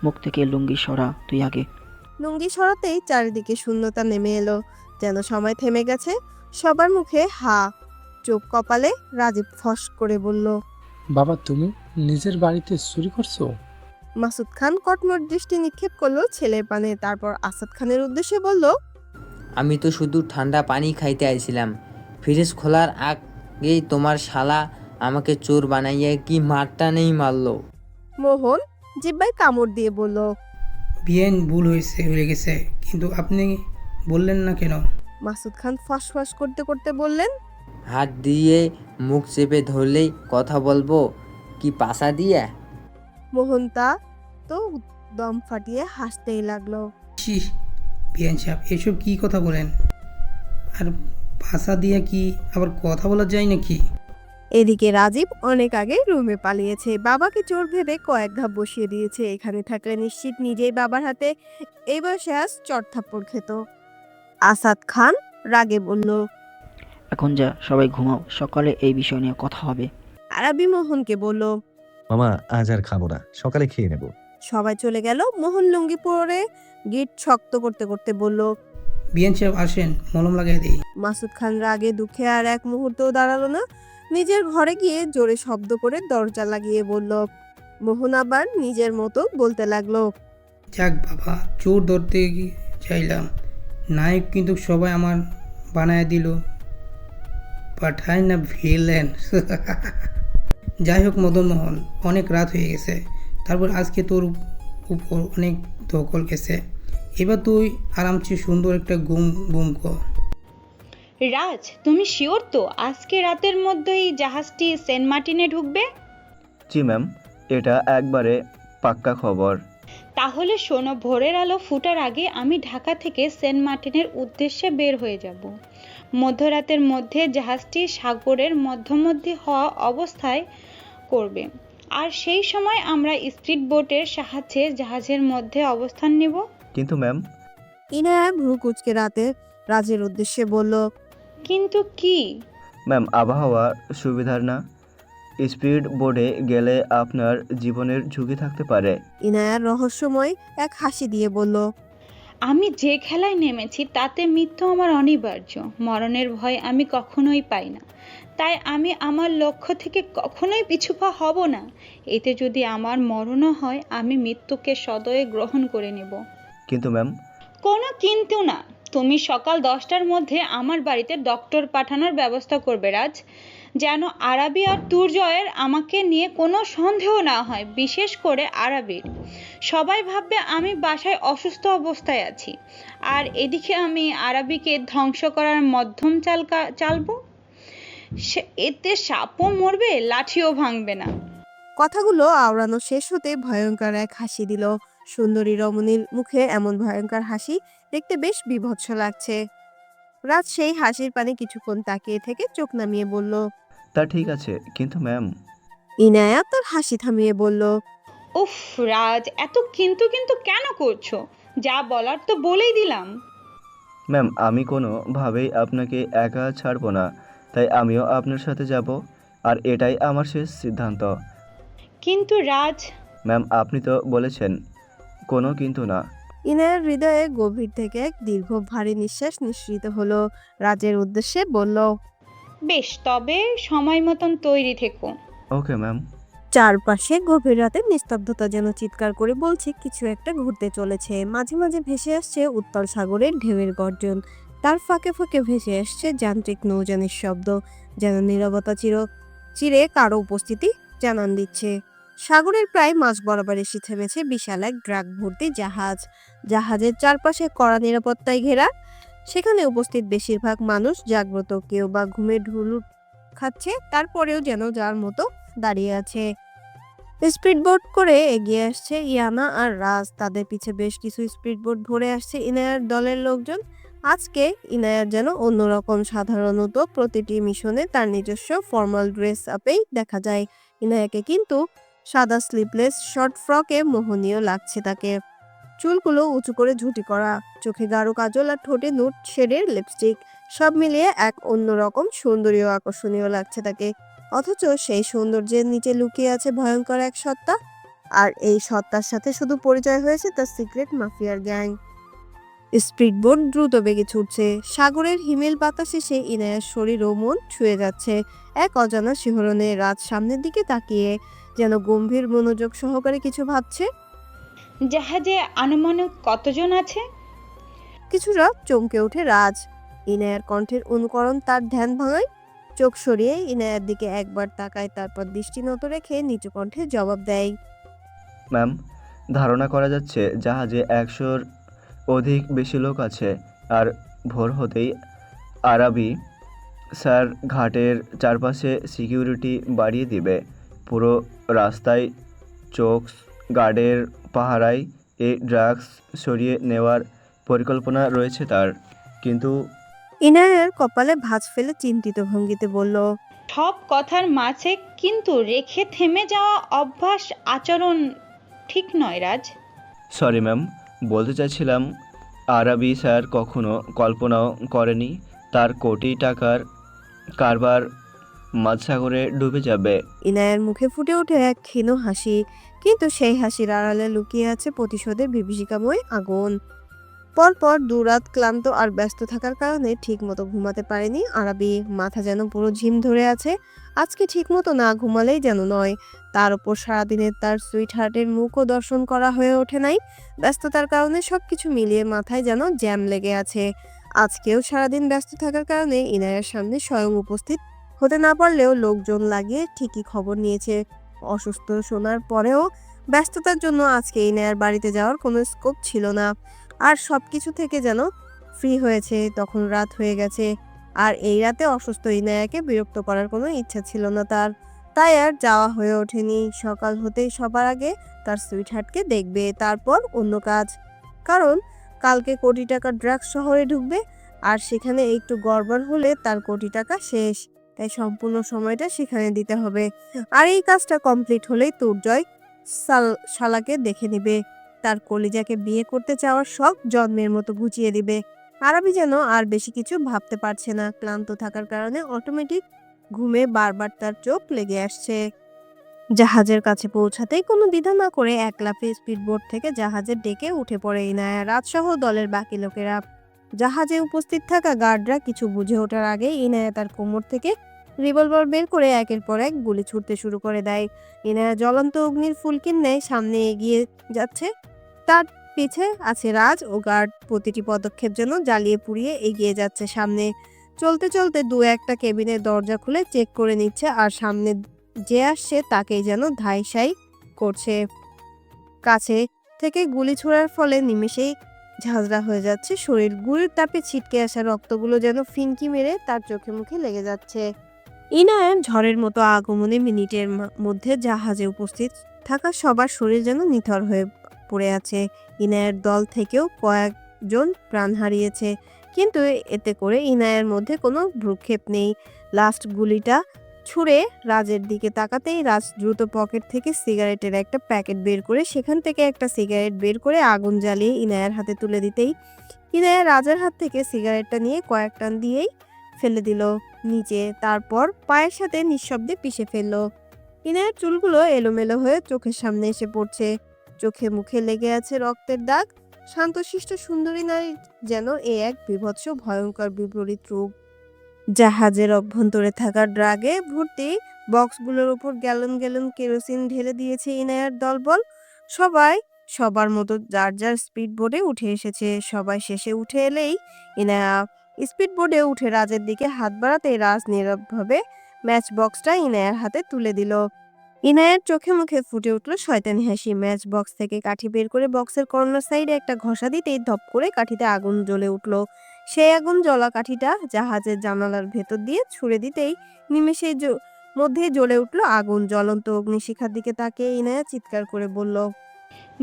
S9: মুখ থেকে লুঙ্গি সরা তুই আগে।
S1: লুঙ্গি সরাতেই চারিদিকে শূন্যতা নেমে এলো, যেন সময় থেমে গেছে। সবার মুখে হা, চোখ কপালে। রাজীব ফস করে বলল,
S14: বাবা তুমি নিজের বাড়িতে চুরি করছো?
S1: মাসুদ খান কটমট দৃষ্টি নিক্ষেপ করলো ছেলের পানে, তারপর আসাদ খানের উদ্দেশ্যে বলল,
S13: আমি তো শুধু ঠান্ডা পানি খাইতে আইছিলাম। ফ্রিজ খোলার আগেই তোমার শালা আমাকে চোর বানাইয়া কি মারটা নেই মারলো।
S1: মোহন জিব্বায় কামড় দিয়ে বলল,
S10: বিয়েন ভুল হয়ে গেছে, কিন্তু আপনি বললেন না কেন?
S1: মাসুদ খান ফস করতে করতে বললেন,
S13: হাত দিয়ে মুখ চেপে ধরলেই কথা বলবো কি পাশা দিয়ে?
S1: মোহন তা তো দম ফাটিয়ে হাসতেই লাগলো।
S10: ছি বিয়েন সাহেব, এসব কি কথা বলেন? আর ভাষা দিয়ে কি আবার কথা বলা যায় নাকি?
S1: এদিকে রাজীব অনেক আগে রুমে পালিয়েছে, বাবাকে চোর ভেবে কয়েক ধাপ বসিয়ে দিয়েছে। এখানে থাকলে নিশ্চিত নিজেই বাবার হাতে এই বয়সে আজ চড়থাপ্পড় খেত। আসাদ খান রাগে বলল,
S9: এখন যা, সবাই ঘুমাও, সকালে এই বিষয় নিয়ে কথা হবে।
S1: আরাবি মোহনকে বলল,
S5: মামা আজ আর খাবো না, সকালে খেয়ে নেব।
S1: সবাই চলে গেল। মোহন লুঙ্গি পরে গিট শক্ত করতে করতে বলল,
S10: বিয়েন সাহেব আসেন, মলম লাগাই দেই।
S1: মাসুদ খান রাগে দুঃখে আর এক মুহূর্তও দাঁড়ালো না, নিজের ঘরে গিয়ে জোরে শব্দ করে দরজা লাগিয়ে বলল। মোহন আবার নিজের মতো বলতে লাগলো,
S10: যাক বাবা, চোর ধরতে চাইলাম, নায়ক কিন্তু সবাই আমার বানায় দিল, পাঠায় না ভিলেন। যাই হোক মদন মোহন, অনেক রাত হয়ে গেছে, তারপর আজকে তোর উপর অনেক দখল গেছে, এবার তুই আরামসে সুন্দর একটা ঘুম কর।
S2: রাজ, তুমি শিওর তো আজকে রাতের মধ্যেই জাহাজটি সেন্ট মার্টিনে ঢুকবে?
S12: জি ম্যাম, এটা একবারে পাক্কা খবর।
S2: তাহলে শোনো, ভোরের আলো ফুটার আগে আমি ঢাকা থেকে সেন্ট মার্টিনের উদ্দেশ্যে বের হয়ে যাব। মধ্যরাতের মধ্যে জাহাজটি সাগরের মধ্যমধ্যে হওয়া অবস্থায় করবে, আর সেই সময় আমরা স্পিড বোটের সাহায্যে জাহাজের মধ্যে অবস্থান নেব।
S12: কিন্তু ম্যাম,
S1: ইনায়া ভ্রু কুচকে রাতে রাজের উদ্দেশ্যে বলল,
S2: কিন্তু কি?
S12: ম্যাম আবহাওয়া সুবিধার না, স্পিড বোর্ডে গেলে আপনার জীবনের ঝুঁকি থাকতে পারে।
S1: ইনায়ার রহস্যময় এক হাসি দিয়ে বলল,
S2: আমি যে খেলায় নেমেছি তাতে মৃত্যু আমার অনিবার্য, মরণের ভয় আমি কখনোই পাই না, তাই আমি আমার লক্ষ্য থেকে কখনোই পিছুপা হব না। এতে যদি আমার মরণও হয়, আমি মৃত্যুকে সদয়ে গ্রহণ করে নেব।
S12: কিন্তু ম্যাম,
S2: কোনো কিন্তু না, তুমি সকাল 10টার মধ্যে আমার বাড়িতে ডক্টর পাঠানোর ব্যবস্থা করবে রাজ, যেন আরাবি আর তুর্জয়ের আমাকে নিয়ে কোনো সন্দেহ না হয়, বিশেষ করে আরাবির। সবাই ভাববে আমি বাসায় অসুস্থ অবস্থায় আছি, আর এদিকে আমি আরাবিকে ধ্বংস করার মধ্যম চালবো। এতে সাপও মরবে, লাঠিও ভাঙবে না।
S1: কথাগুলো আওড়ানো শেষ হতে ভয়ঙ্কর এক হাসি দিল। সুন্দরী রমণীর মুখে এমন ভয়ঙ্কর হাসি দেখতে বেশ বীভৎস লাগছে। রাজ সেই হাসির পানে কিছুক্ষণ তাকিয়ে থেকে চোখ নামিয়ে বলল,
S12: তা ঠিক আছে, কিন্তু ম্যাম।
S1: ইনায়া তার হাসি থামিয়ে বলল,
S2: উফ রাজ, এত কিন্তু কিন্তু কেন করছো? যা বলার তো বলেই দিলাম।
S12: ম্যাম, আমি কোনোভাবেই আপনাকে একা ছাড়বো না, তাই আমিও আপনার সাথে যাব, আর এটাই আমার শেষ সিদ্ধান্ত।
S2: কিন্তু রাজ।
S12: ম্যাম, আপনি তো বলেছেন কোনো কিন্তু না।
S1: ইনায়ার হৃদয়ে গভীর থেকে এক দীর্ঘ ভারী নিঃশ্বাস নিঃসৃত হলো। রাজের উদ্দেশ্যে বলল,
S2: বেশ, তবে সময় মতন তৈরি থেকো।
S12: Okay ma'am.
S1: চারপাশে গভীর রাতের নিস্তব্ধতা যেন চিৎকার করে বলছে কিছু একটা ঘুরতে চলেছে। মাঝে মাঝে ভেসে আসছে উত্তাল সাগরের ঢেউয়ের গর্জন, তার ফাঁকে ফাঁকে ভেসে আসছে যান্ত্রিক নৌযানের শব্দ, যেন নীরবতা চিরে কারো উপস্থিতি জানান দিচ্ছে। সাগরের প্রায় মাঝ বরাবর এসে থেমেছে বিশাল এক ড্রাগ ভর্তি জাহাজ। জাহাজের চারপাশে কড়া নিরাপত্তায় ঘেরা। সেখানে উপস্থিত বেশিরভাগ মানুষ জাগ্রত, কেউ বা ঘুমে ঢুলুট খাচ্ছে, তারপরেও যেন যার মতো দাঁড়িয়ে আছে। স্পিডবোট করে এগিয়ে আসছে ইয়ানা আর রাজ, তাদের পিছে বেশ কিছু স্পিডবোট ভরে আসছে ইনায়ার দলের লোকজন। আজকে ইনায়ার যেন অন্যরকম, সাধারণত প্রতিটি মিশনে তার নিজস্ব ফর্মাল ড্রেস আপেই দেখা যায় ইনায়াকে, কিন্তু সাদা স্লিভলেস শর্ট ফ্রকে মোহনীয় লাগছে তাকে। চুলগুলো উঁচু করে ঝুঁটি করা, চোখে গাঢ় কাজল আর ঠোঁটে নুট শেডের লিপস্টিক, সব মিলিয়ে এক অন্যরকম সুন্দরী ও আকর্ষণীয় লাগছে তাকে। অথচ সেই সৌন্দর্যের নিচে লুকিয়ে আছে ভয়ঙ্কর এক সত্তা, আর এই সত্তার সাথে শুধু পরিচয় হয়েছে তার সিক্রেট মাফিয়ার গ্যাং। স্পিডবোট দ্রুত বেগে ছুটছে, সাগরের হিমেল বাতাসে সে ইনায়ার শরীর ও মন ছুঁয়ে যাচ্ছে এক অজানা শিহরণে। রাত সামনের দিকে তাকিয়ে যেন গম্ভীর মনোযোগ সহকারে কিছু ভাবছে।
S2: জাহাজে আনুমানিক কতজন আছে?
S1: কিছুটা চমকে ওঠে রাজ। ইনায়ার কণ্ঠের অনুকরণ তার ধ্যান ভাঙায়। চোখ সরিয়ে ইনায়ার দিকে একবার তাকায়, তারপর দৃষ্টি নত রেখে নিচু কণ্ঠে জবাব দেয়।
S12: ম্যাম, ধারণা করা যাচ্ছে জাহাজে 100-র অধিক বেশি লোক আছে। আর ভোর হতেই আরাবি স্যার ঘাটের চারপাশে সিকিউরিটি বাড়িয়ে দিবে। পুরো রাস্তায় চোখ গার্ডের পাহারায় এই ড্রাগস সরিয়ে নেওয়ার পরিকল্পনা রয়েছে তার। কিন্তু
S1: ইনায়ার কপালে ভাঁজ ফেলে চিন্তিত ভঙ্গিতে বলল,
S2: সব কথার মাঝে কিন্তু রেখে থেমে যাওয়া অভ্যাস আচরণ ঠিক নয় রাজ।
S12: সরি ম্যাম, বলতে চাইছিলাম আরাবি স্যার কখনো কল্পনাও করেনি তার কোটি টাকার কারবার মাঝসাগরে ডুবে যাবে।
S1: ইনায়ার মুখে ফুটে ওঠে এক ক্ষীণ হাসি, কিন্তু সেই হাসির আড়ালে লুকিয়ে আছে প্রতিশোধের বিভীষিকাময় আগুন। পরপর দুরাত ক্লান্ত আর ব্যস্ত থাকার কারণে ঠিক মতো ঘুমাতে পারেনি আরাবি। মাথা যেন পুরো ঝিম ধরে আছে। আজকে ঠিক মতো না ঘুমালেই যেন নয়। তার উপর সারাদিনের তার সুইট হার্টের মুখও দর্শন করা হয়ে ওঠে নাই। ব্যস্ততার কারণে সবকিছু মিলিয়ে মাথায় যেন জ্যাম লেগে আছে। আজকেও সারাদিন ব্যস্ত থাকার কারণে ইনায়ার সামনে স্বয়ং উপস্থিত হতে না পারলেও লোকজন লাগিয়ে ঠিকই খবর নিয়েছে। অসুস্থ শোনার পরেও ব্যস্ততার জন্য আজকে ইনায়ার বাড়িতে যাওয়ার কোনো স্কোপ ছিল না। আর সবকিছু থেকে যেন ফ্রি হয়েছে। তখন রাত হয়ে গেছে, আর এই রাতে অসুস্থ ইনায়াকে বিরক্ত করার কোনো ইচ্ছা ছিল না তার, তাই আর যাওয়া হয়ে ওঠেনি। সকাল হতেই সবার আগে তার সুইট হার্টকে দেখবে, তারপর অন্য কাজ। কারণ কালকে কোটি টাকা ড্রাগস শহরে ঢুকবে, আর সেখানে একটু গড়বড় হলে তার কোটি টাকা শেষ। তাই সম্পূর্ণ সময়টা সেখানে দিতে হবে। আর এই কাজটা কমপ্লিট হলেই দুর্জয় শালাকে দেখে নিবে, তার কলিজাকে বিয়ে করতে চাওয়ার শখ জন্মের মতো ঘুচিয়ে দিবে। আরবি যেন আর বেশি কিছু ভাবতে পারছে না। ক্লান্ত থাকার কারণে অটোমেটিক ঘুমে বারবার তার চোখ লেগে আসছে। জাহাজের কাছে পৌঁছাতেই কোনো দ্বিধা না করে এক লাফে স্পিডবোট থেকে জাহাজের ডেকে উঠে পড়ে ইনায়া, রাজসহ দলের বাকি লোকেরা। জাহাজে উপস্থিত থাকা গার্ডরা কিছু বুঝে ওঠার আগে ইনায়া তার কোমর থেকে রিভলভার বের করে একের পর এক গুলি ছুটতে শুরু করে দেয়। ইনায়া জ্বলন্ত অগ্নির ফুলকির ন্যায় সামনে এগিয়ে যাচ্ছে। তার পিছে আছে রাজ ও গার্ড, প্রতিটি পদক্ষেপ যেন জ্বালিয়ে পুড়িয়ে এগিয়ে যাচ্ছে সামনে। চলতে চলতে দু একটা কেবিনের দরজা খুলে চেক করে নিচ্ছে, আর সামনে যে আসছে তাকেই যেন ধাইসাই করছে। কাছে থেকে গুলি ছোড়ার ফলে নিমেষেই ঝাঁঝরা হয়ে যাচ্ছে শরীর। গুলির তাপে ছিটকে আসা রক্তগুলো যেন ফিনকি মেরে তার চোখে মুখে লেগে যাচ্ছে। ইনায়ার ঝড়ের মতো আগমনে মিনিটের মধ্যে জাহাজে উপস্থিত থাকা সবার শরীর যেন নিথর হয়ে পড়ে আছে। ইনায়ার দল থেকেও কয়েকজন প্রাণ হারিয়েছে, কিন্তু এতে করে ইনায়ার মধ্যে কোনো ভ্রুক্ষেপ নেই। লাস্ট গুলিটা ছুঁড়ে রাজের দিকে তাকাতেই রাজ দ্রুত পকেট থেকে সিগারেটের একটা প্যাকেট বের করে সেখান থেকে একটা সিগারেট বের করে আগুন জ্বালিয়ে ইনায়ার হাতে তুলে দিতেই ইনায়া রাজের হাত থেকে সিগারেটটা নিয়ে কয়েক টান দিয়েই ফেলে দিল নিচে, তারপর পায়ের সাথে নিঃশব্দে পিষে ফেলল। ইনায়ার চুলগুলো এলোমেলো হয়ে চোখের সামনে এসে পড়ছে, চোখে মুখে লেগে আছে রক্তের দাগ। শান্তশিষ্ট সুন্দরী নারী যেন এ এক বীভৎস ভয়ঙ্কর বিপরীত রূপ। জাহাজের অভ্যন্তরে থাকা ড্রাগে ভর্তি বক্সগুলোর উপর গ্যালন গ্যালন কেরোসিন ঢেলে দিয়েছে ইনায়ার দলবল। সবাই সবার মতো যার যার স্পিড বোটে উঠে এসেছে। সবাই শেষে উঠে এলেই ইনায়া স্পিড বোটে উঠে রাজের দিকে হাত বাড়াতে রাজ নীরবভাবে ম্যাচ বক্সটা ইনায়ার হাতে তুলে দিল। ইনায়ার চোখে মুখে ফুটে উঠল শয়তানি হাসি। ম্যাচ বক্স থেকে কাঠি বের করে বক্সের কর্নার সাইডে একটা ঘষা দিতেই ধপ করে কাঠিতে আগুন জ্বলে উঠল। সেই আগুন জ্বলা কাঠিটা জাহাজের জানালার ভেতর দিয়ে ছুড়ে দিতেই নিমেষেই মধ্যে জ্বলে উঠল আগুন। জ্বলন্ত অগ্নিশিখার দিকে তাকিয়ে ইনায়া চিৎকার করে বলল,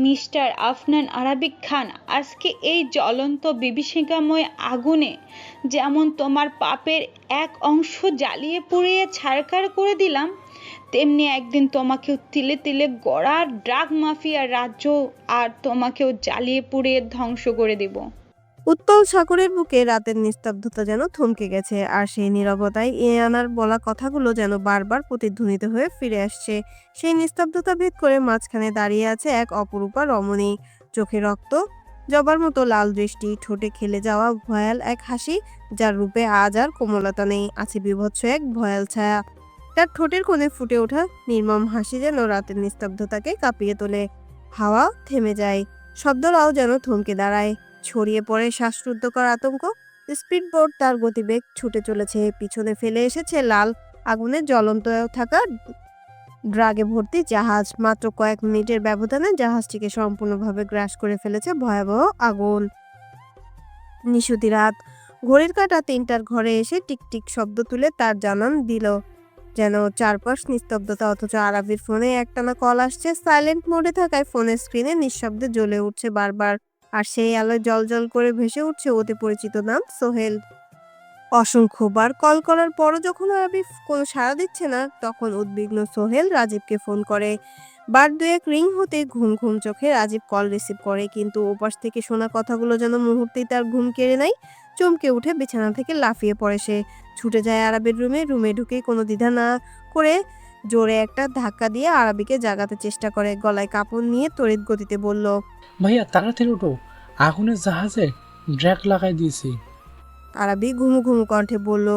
S2: মিস্টার আফনান আরাবিক খান, আজকে এই জ্বলন্ত বিভীষিকাময় আগুনে যেমন তোমার পাপের এক অংশ জ্বালিয়ে পুড়িয়ে ছারখার করে দিলাম, তেমনি একদিন তোমাকেও তিলে তিলে গড়া ড্রাগ মাফিয়ার রাজ্য আর তোমাকেও জ্বালিয়ে পুড়িয়ে ধ্বংস করে দেব।
S1: উত্তাল সাগরের বুকে রাতের নিস্তব্ধতা যেন থমকে গেছে, আর সেই নীরবতায় ইয়ানার বলা কথাগুলো যেন বারবার প্রতিধ্বনিত হয়ে ফিরে আসছে। সেই নিস্তব্ধতা ভেদ করে মাঝখানে দাঁড়িয়ে আছে এক অপরূপা রমণী, চোখে রক্ত জবার মতো লাল দৃষ্টি, ঠোঁটে খেলে যাওয়া ভয়াল এক হাসি, যার রূপে আজ আর কোমলতা নেই, আছে বিভৎস এক ভয়াল ছায়া। তার ঠোঁটের কোণে ফুটে ওঠা নির্মম হাসি যেন রাতের নিস্তব্ধতাকে কাঁপিয়ে তোলে। হাওয়া থেমে যায়, শব্দরাও যেন থমকে দাঁড়ায়, ছড়িয়ে পড়ে শ্বাসরুদ্ধকর আতঙ্ক। স্পিডবোট তার গতিবেগ ছুটে চলেছে, পিছনে ফেলে এসেছে লাল আগুনে জ্বলন্ত থাকা ড্রাগে ভর্তি জাহাজ। মাত্র কয়েক মিনিটের ব্যবধানে জাহাজটিকে সম্পূর্ণভাবে গ্রাস করে ফেলেছে ভয়াবহ আগুন। নিশুতি রাত, ঘড়ির কাঁটা 3টার ঘরে এসে টিকটিক শব্দ তুলে তার জানান দিল। যেন চারপাশ নিস্তব্ধতা, অথচ আরাবির ফোনে একটানা কল আসছে। সাইলেন্ট মোডে থাকায় ফোনের স্ক্রিনে নিঃশব্দে জ্বলে উঠছে বারবার, আর সেই আলোয় জলজল করে ভেসে উঠছে অতি পরিচিত নাম সোহেল। অসংখ্যবার কল করার পরও যখন আরাবি কোনো সাড়া দিচ্ছে না, তখন উদ্বিগ্ন সোহেল রাজীবকে ফোন করে। বার দুয়েক রিং হতে ঘুম ঘুম চোখে রাজীব কল রিসিভ করে, কিন্তু ওপাশ থেকে শোনা কথাগুলো যেন মুহূর্তেই তার ঘুম কেড়ে নেয়। চমকে উঠে বিছানা থেকে লাফিয়ে পড়ে সে, ছুটে যায় আরাবির রুমে ঢুকে কোনো দ্বিধা না করে জোরে একটা ধাক্কা দিয়ে আরাবিকে জাগাতে চেষ্টা করে। গলায় কাপড় নিয়ে তড়িৎ গতিতে বলল,
S14: ভাইয়া তাড়াতাড়ি ওঠো, আগুনের জাহাজে ড্র্যাগ লাগাই দিয়েছি।
S1: আরাবি ঘুমু ঘুমু কণ্ঠে বলল,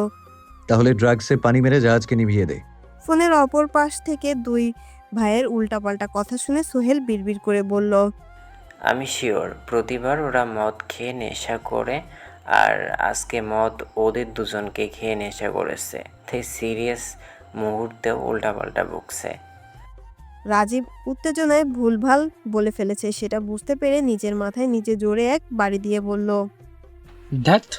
S5: তাহলে ড্রাগসে পানি মেরে জাহাজকে নিভিয়ে দে।
S1: ফোনের অপর পাশ থেকে দুই ভাইয়ের উল্টাপাল্টা কথা শুনে সোহেল বিড়বিড় করে বলল,
S15: আমি শিওর প্রতিবার ওরা মদ খেয়ে নেশা করে, আর আজকে মদ ওদের দুজনকে খেয়ে নেশা করেছে, তাই সিরিয়াস মুহূর্তে উল্টাপাল্টা বকছে।
S1: রাজীব উত্তেজনায় ভুলভাল বলে ফেলেছে সেটা বুঝতে পেরে নিজের মাথায় নিজে জোরে এক বাড়ি দিয়ে বলল,
S14: দ্যাট।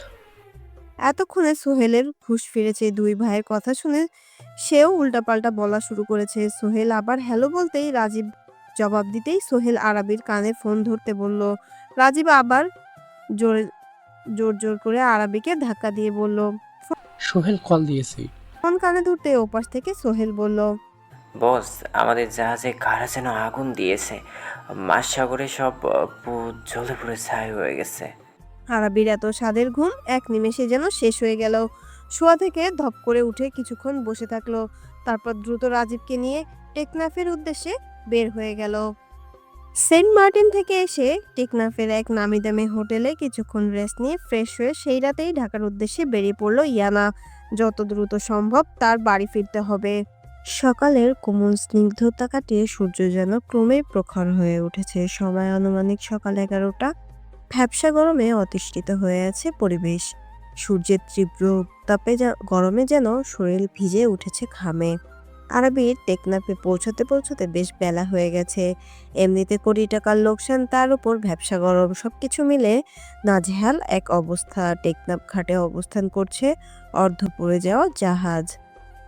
S1: এতক্ষণে সোহেলের হুঁশ ফিরেছে। দুই ভাইয়ের কথা শুনে সেও উল্টাপাল্টা বলা শুরু করেছে। সোহেল আবার হ্যালো বলতেই রাজীব জবাব দিতেই সোহেল আরাবির কানে ফোন ধরতে বলল। রাজীব আবার জোর করে আরাবিকে ধাক্কা দিয়ে বলল,
S14: সোহেল কল দিয়েছি।
S1: ফোন কানে ধরতে ওপাশ থেকে সোহেল বলল,
S15: বস, আমাদের জাহাজে কারা যেন আগুন দিয়েছে, মাঝসাগরে সব জ্বলে পুড়ে ছাই হয়ে গেছে।
S1: আরাবির এত স্বাদের ঘুম এক নিমেষে যেন শেষ হয়ে গেল। শোয়া থেকে ধপ করে উঠে কিছুক্ষণ বসে থাকলো, তারপর দ্রুত রাজীবকে নিয়ে টেকনাফের উদ্দেশ্যে বের হয়ে গেল। সেন্ট মার্টিন থেকে এসে টেকনাফের এক নামি দামি হোটেলে কিছুক্ষণ রেস্ট নিয়ে ফ্রেশ হয়ে সেই রাতেই ঢাকার উদ্দেশ্যে বেরিয়ে পড়লো ইয়ানা। যত দ্রুত সম্ভব তার বাড়ি ফিরতে হবে। সকালের কোমল স্নিগ্ধতা কাটিয়ে সূর্য যেন ক্রমেই প্রখর হয়ে উঠেছে। সময় আনুমানিক সকাল 11টা। ভ্যাপসা গরমে অতিষ্ঠিত হয়ে আছে পরিবেশ। সূর্যের তীব্র উত্তাপে গরমে যেন শরীর ভিজে উঠেছে ঘামে। আরাবির টেকনাফে পৌঁছতে বেশ বেলা হয়ে গেছে। এমনিতে কোটি টাকার লোকসান, তার উপর ভ্যাপসা গরম, সবকিছু মিলে নাজেহাল এক অবস্থা। টেকনাফ ঘাটে অবস্থান করছে অর্ধ পড়ে যাওয়া জাহাজ।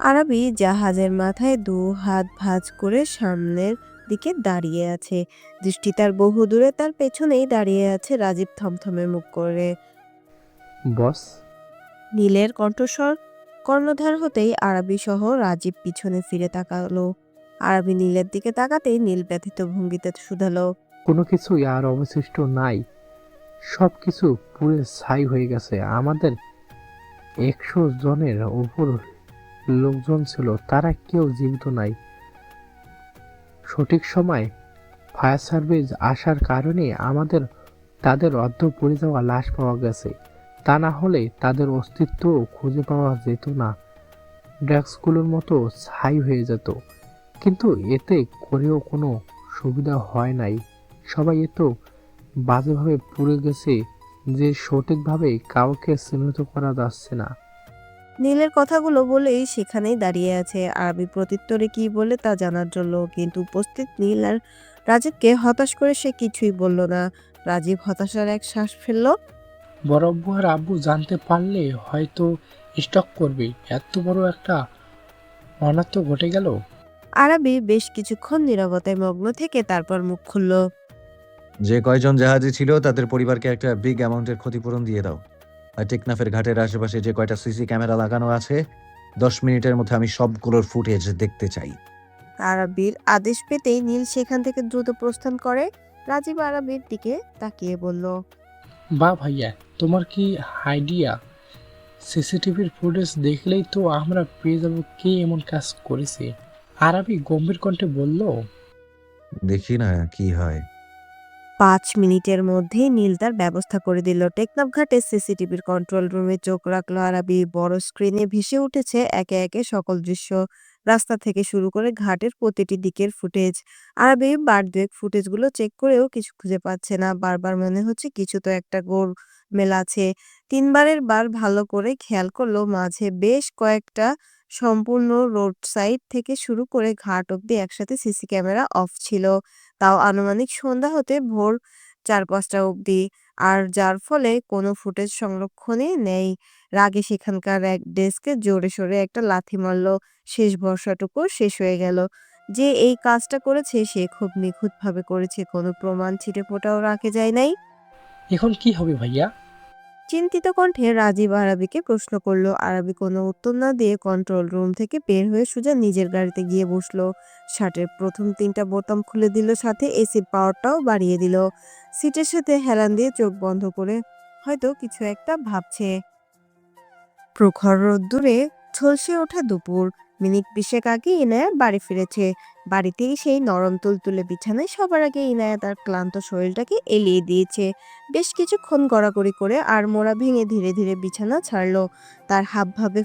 S1: আরাবি জাহাজের মাথায় দু হাত ভাঁজ করে সামনের দিকে দাঁড়িয়ে আছে। দৃষ্টি তার বহু দূরে, তার পেছনেই দাঁড়িয়ে আছে রাজীব থমথমে মুখ করে।
S14: বস।
S1: নীলের কণ্ঠস্বর কর্ণধার হতেই আরাবি সহ রাজীব পিছনে ফিরে তাকালো। আরাবি নীলের দিকে তাকাতেই নীল ব্যথিত ভঙ্গিতে শুধালো,
S14: কোনো কিছুই আর অবশিষ্ট নাই, সব কিছু পুড়ে ছাই হয়ে গেছে। আমাদের 100 জনের উপর লোকজন ছিল, তারা কেউ জীবিত নাই। সঠিক সময় ফায়ার সার্ভিস আসার কারণে আমাদের তাদের অর্ধ পুড়ে যাওয়া লাশ পাওয়া গেছে, তা না হলে তাদের অস্তিত্ব খুঁজে পাওয়া যেত না, ড্রাগসগুলোর মতো ছাই হয়ে যেত। কিন্তু এতে করেও কোনো সুবিধা হয় নাই, সবাই এত বাজেভাবে পুড়ে গেছে যে সঠিকভাবে কাউকে চিহ্নিত করা যাচ্ছে না।
S1: নীলের কথাগুলো বলেই সেখানেই দাঁড়িয়ে আছে আরবি প্রত্যুত্তরে কি বলে তা জানার জন্য, কিন্তু উপস্থিত নীল আর রাজীবকে হতাশ করে সে কিছুই বলল না। রাজীব হতাশার এক শ্বাস ফেলল।
S14: বড় আব্বু আর আব্বু জানতে পারলে হয়তো স্টক করবে। এত বড় একটা অনার্থ ঘটে গেল।
S1: আরবি বেশ কিছুক্ষণ নীরবতায় মগ্ন থেকে তারপর মুখ খুলল।
S5: যে কয়জন জাহাজে ছিল তাদের পরিবারকে একটা বিগ অ্যামাউন্টের ক্ষতিপূরণ দিয়ে দাও। আর টেকনাফের ঘাটের আশেপাশে যে কয়টা সিসি ক্যামেরা লাগানো আছে 10 মিনিটের মধ্যে আমি সবগুলোর ফুটেজ দেখতে চাই।
S1: আরবির আদেশ পেতেই নীল সেখান থেকে দ্রুত প্রস্থান করে। রাজীব আরবির দিকে তাকিয়ে বলল,
S14: বা ভাইয়া, তোমার কি আইডিয়া? সিসিটিভির ফুটেজ দেখলেই তো আমরা পেয়ে যাবো কে এমন কাজ করেছে। আরবি গম্ভীর কণ্ঠে বলল,
S5: দেখি না কি হয়।
S1: 5 মিনিটের মধ্যেই নীল তার ব্যবস্থা করে দিল। টেকনাফ ঘাটে সিসিটিভির কন্ট্রোল রুমে চোখ রাখলো আরবি। বড় স্ক্রিনে ভেসে উঠেছে একে একে সকল দৃশ্য, রাস্তা থেকে শুরু করে ঘাটের প্রতিটি দিকের ফুটেজ। আরবি বার দুয়েক ফুটেজগুলো চেক করেও কিছু খুঁজে পাচ্ছে না। বারবার মনে হচ্ছে কিছু তো একটা গোলমেল আছে। 3বারের বার ভালো করে খেয়াল করলো মাঝে বেশ কয়েকটা সম্পূর্ণ রোড সাইড থেকে শুরু করে ঘাট অব্দি একসাথে সিসি ক্যামেরা অফ ছিল, তাও আনুমানিক সন্ধ্যা হতে ভোর 4-5টা অবধি। আর যার ফলে কোনো ফুটেজ সংরক্ষণে নেই। রাগে সেখানকার এক ডেস্কে জোরে সোরে একটা লাথি মারল। শেষ ভরসাটুকু শেষ হয়ে গেল। যে এই কাজটা করেছে সে খুব নিখুঁতভাবে করেছে, কোনো প্রমাণ ছিটেফোঁটাও রাখে যায় নাই।
S14: এখন কি হবে ভাইয়া?
S1: চিন্তিত কণ্ঠে রাজীব আরবিকে প্রশ্ন করলো। আরবি কোনো উত্তর না দিয়ে কন্ট্রোল রুম থেকে বের হয়ে সোজা নিজের গাড়িতে গিয়ে বসলো। শার্টের প্রথম 3টা বোতাম খুলে দিল, সাথে এসির পাওয়ারটাও বাড়িয়ে দিল। সিটের সাথে হেলান দিয়ে চোখ বন্ধ করে হয়তো কিছু একটা ভাবছে। প্রখর রোদ্দুরে ঝলসে ওঠা দুপুর। মিনিট 20 আগে ইনায়া বাড়ি ফিরেছে। বাড়িতেই সেই নরম তুলতুলে বিছানায় সবার আগে ইনায়া তার ক্লান্ত শরীরটাকে এলিয়ে দিয়েছে। বেশ কিছুক্ষণ গড়াগড়ি করে আর মোড়া ভেঙে ধীরে ধীরে বিছানা ছাড়লো। তার হাবভাবে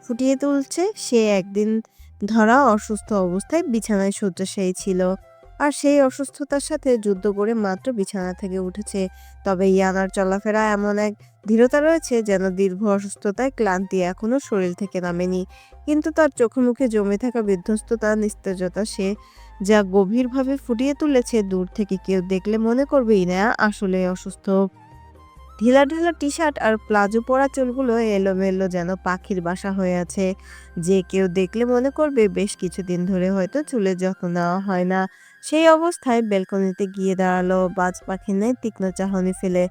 S1: ফুটিয়ে তুলছে সে একদিন ধরা অসুস্থ অবস্থায় বিছানায় শয্যাশায়ী ছিল, আর সেই অসুস্থতার সাথে যুদ্ধ করে মাত্র বিছানা থেকে উঠেছে। তবে ইয়ানার চলাফেরা এমন এক দৃঢ়তা রয়েছে যেন দীর্ঘ অসুস্থতায় ক্লান্তি এখনো শরীর থেকে নামেনি। কিন্তু তার চোখে মুখে জমে থাকা বিধ্বস্ততা, নিস্তেজতা সে যা গভীরভাবে ফুটিয়ে তুলেছে, দূর থেকে কেউ দেখলে মনে করবে ইনায়া আসলে অসুস্থ। ঢিলা ঢালা টি শার্ট আর প্লাজো পরা চুলগুলো এলোমেলো যেন পাখির বাসা হয়ে আছে। যে কেউ দেখলে মনে করবে বেশ কিছুদিন ধরে হয়তো চুলের যত্ন নেওয়া হয় না। সেই অবস্থায় ব্যালকনিতে গিয়ে দাঁড়ালো, বাজ পাখির ন্যায় তীক্ষ্ণ চাহনি ফেলে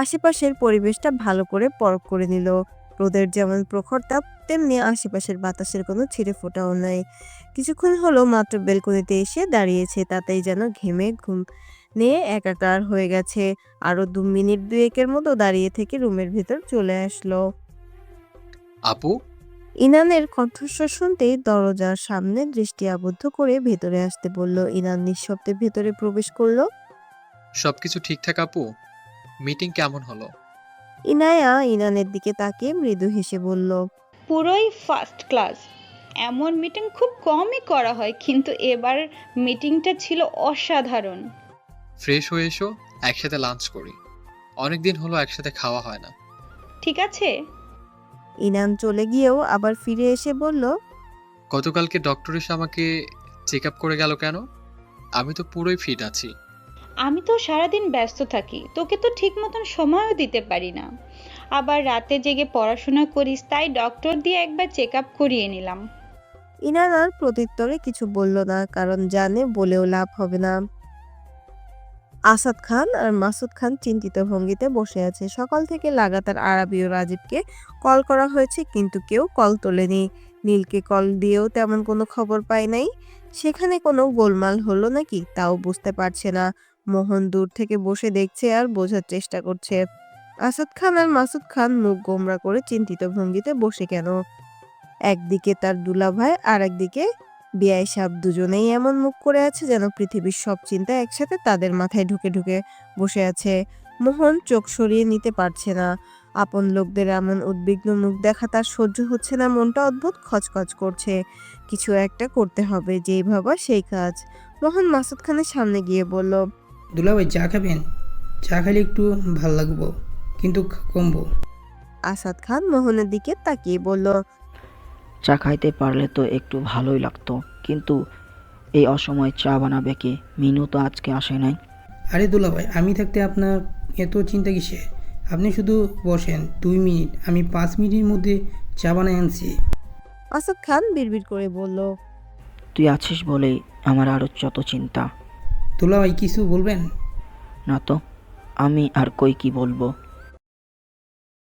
S1: আশেপাশের পরিবেশটা ভালো করে পরখ করে নিল। রোদের যেমন প্রখর তাপ, তেমনি আশেপাশের বাতাসের কোনো ছিঁড়ে ফোটাও নাই। কিছুক্ষণ হলো মাত্র ব্যালকনিতে এসে দাঁড়িয়েছে, তাতেই যেন ঘেমে ঘুম নিয়ে একাকার হয়ে গেছে। আরো 2 মিনিট 2-এর মতো দাঁড়িয়ে থেকে রুমের ভেতর চলে আসলো।
S8: আপু,
S1: ইনানের কণ্ঠস্বর শুনতেই দরজার সামনে দৃষ্টি আবদ্ধ করে ভেতরে আসতে বলল। ইনান নিঃশব্দে ভেতরে প্রবেশ করলো।
S8: সবকিছু ঠিকঠাক আপু? মিটিং কেমন হলো?
S1: ইনায়া ইনানের দিকে তাকিয়ে মৃদু হেসে বলল,
S2: পুরোই ফার্স্ট ক্লাস। এমন মিটিং খুব কমই করা হয়, কিন্তু এবার মিটিংটা ছিল অসাধারণ।
S8: ফ্রেশ হয়ে এসো, একসাথে লাঞ্চ করি। অনেকদিন হলো একসাথে খাওয়া হয় না।
S2: ঠিক আছে।
S1: ইনান চলে গিয়েও আবার ফিরে এসে বলল,
S8: গতকালকে ডক্টর এসে আমাকে চেক আপ করে গেল কেন? আমি তো পুরোই ফিট আছি।
S2: আমি তো সারাদিন ব্যস্ত থাকি, তোকে তো ঠিক মতন সময়ও দিতে পারি না। আবার রাতে জেগে পড়াশোনা করিস, তাই ডক্টর দিয়ে একবার চেক আপ করিয়ে নিলাম।
S1: ইনান আর প্রত্যুত্তরে কিছু বলল না, কারণ জানে বলেও লাভ হবে না। আসাদ খান আর মাসুদ খান চিন্তিত ভঙ্গিতে বসে আছে। সকাল থেকে লাগাতার আরবি ও রাজীবকে কল করা হয়েছে, কিন্তু কেউ কল তোলেনি। নীলকে কল দিয়েও তেমন কোনো খবর পায় নাই। সেখানে কোনো গোলমাল হলো নাকি তাও বুঝতে পারছে না। মোহন দূর থেকে বসে দেখছে আর বোঝার চেষ্টা করছে। আসাদ খান আর মাসুদ খান মুখ গোমরা করে চিন্তিত ভঙ্গিতে বসে কেন। একদিকে তার দুলাভাই আর একদিকে বিআই সাহেব, দুজনেই এমন মুখ করে আছে যেন পৃথিবীর সব চিন্তা একসাথে তাদের মাথায় ঢুকে ঢুকে বসে আছে। মোহন চোখ সরিয়ে নিতে পারছে না। আপন লোকদের এমন উদ্বিগ্ন মুখ দেখা তার সহ্য হচ্ছে না। মনটা অদ্ভুত খচখচ করছে। কিছু একটা করতে হবে, যেই ভাবা সেই কাজ। মোহন মাসুদ খানের সামনে গিয়ে বলল,
S10: দুলাভাই চা খাবেন? চা খাইলে একটু ভাল লাগবো, কিন্তু কমবো।
S1: আসাদ খান মোহনের দিকে তাকিয়ে বলল,
S9: চা খাইতে পারলে তো একটু ভালোই লাগতো, কিন্তু এই অসময়ে চা বানাবে কে? মিনু তো আজকে আসে নাই।
S10: আরে দুলাভাই, আমি থাকতে আপনার এত চিন্তা কিসে? আপনি শুধু বসেন 2 মিনিট, আমি 5 মিনিটের মধ্যে চা বানাই আনছি।
S1: আসাদ খান বিড়বিড় করে বলল,
S9: তুই আছিস বলেই আমার আরও যত চিন্তা।
S10: দুলাভাই কিছু বলবেন?
S9: না তো, আমি আর কই কি বলবো।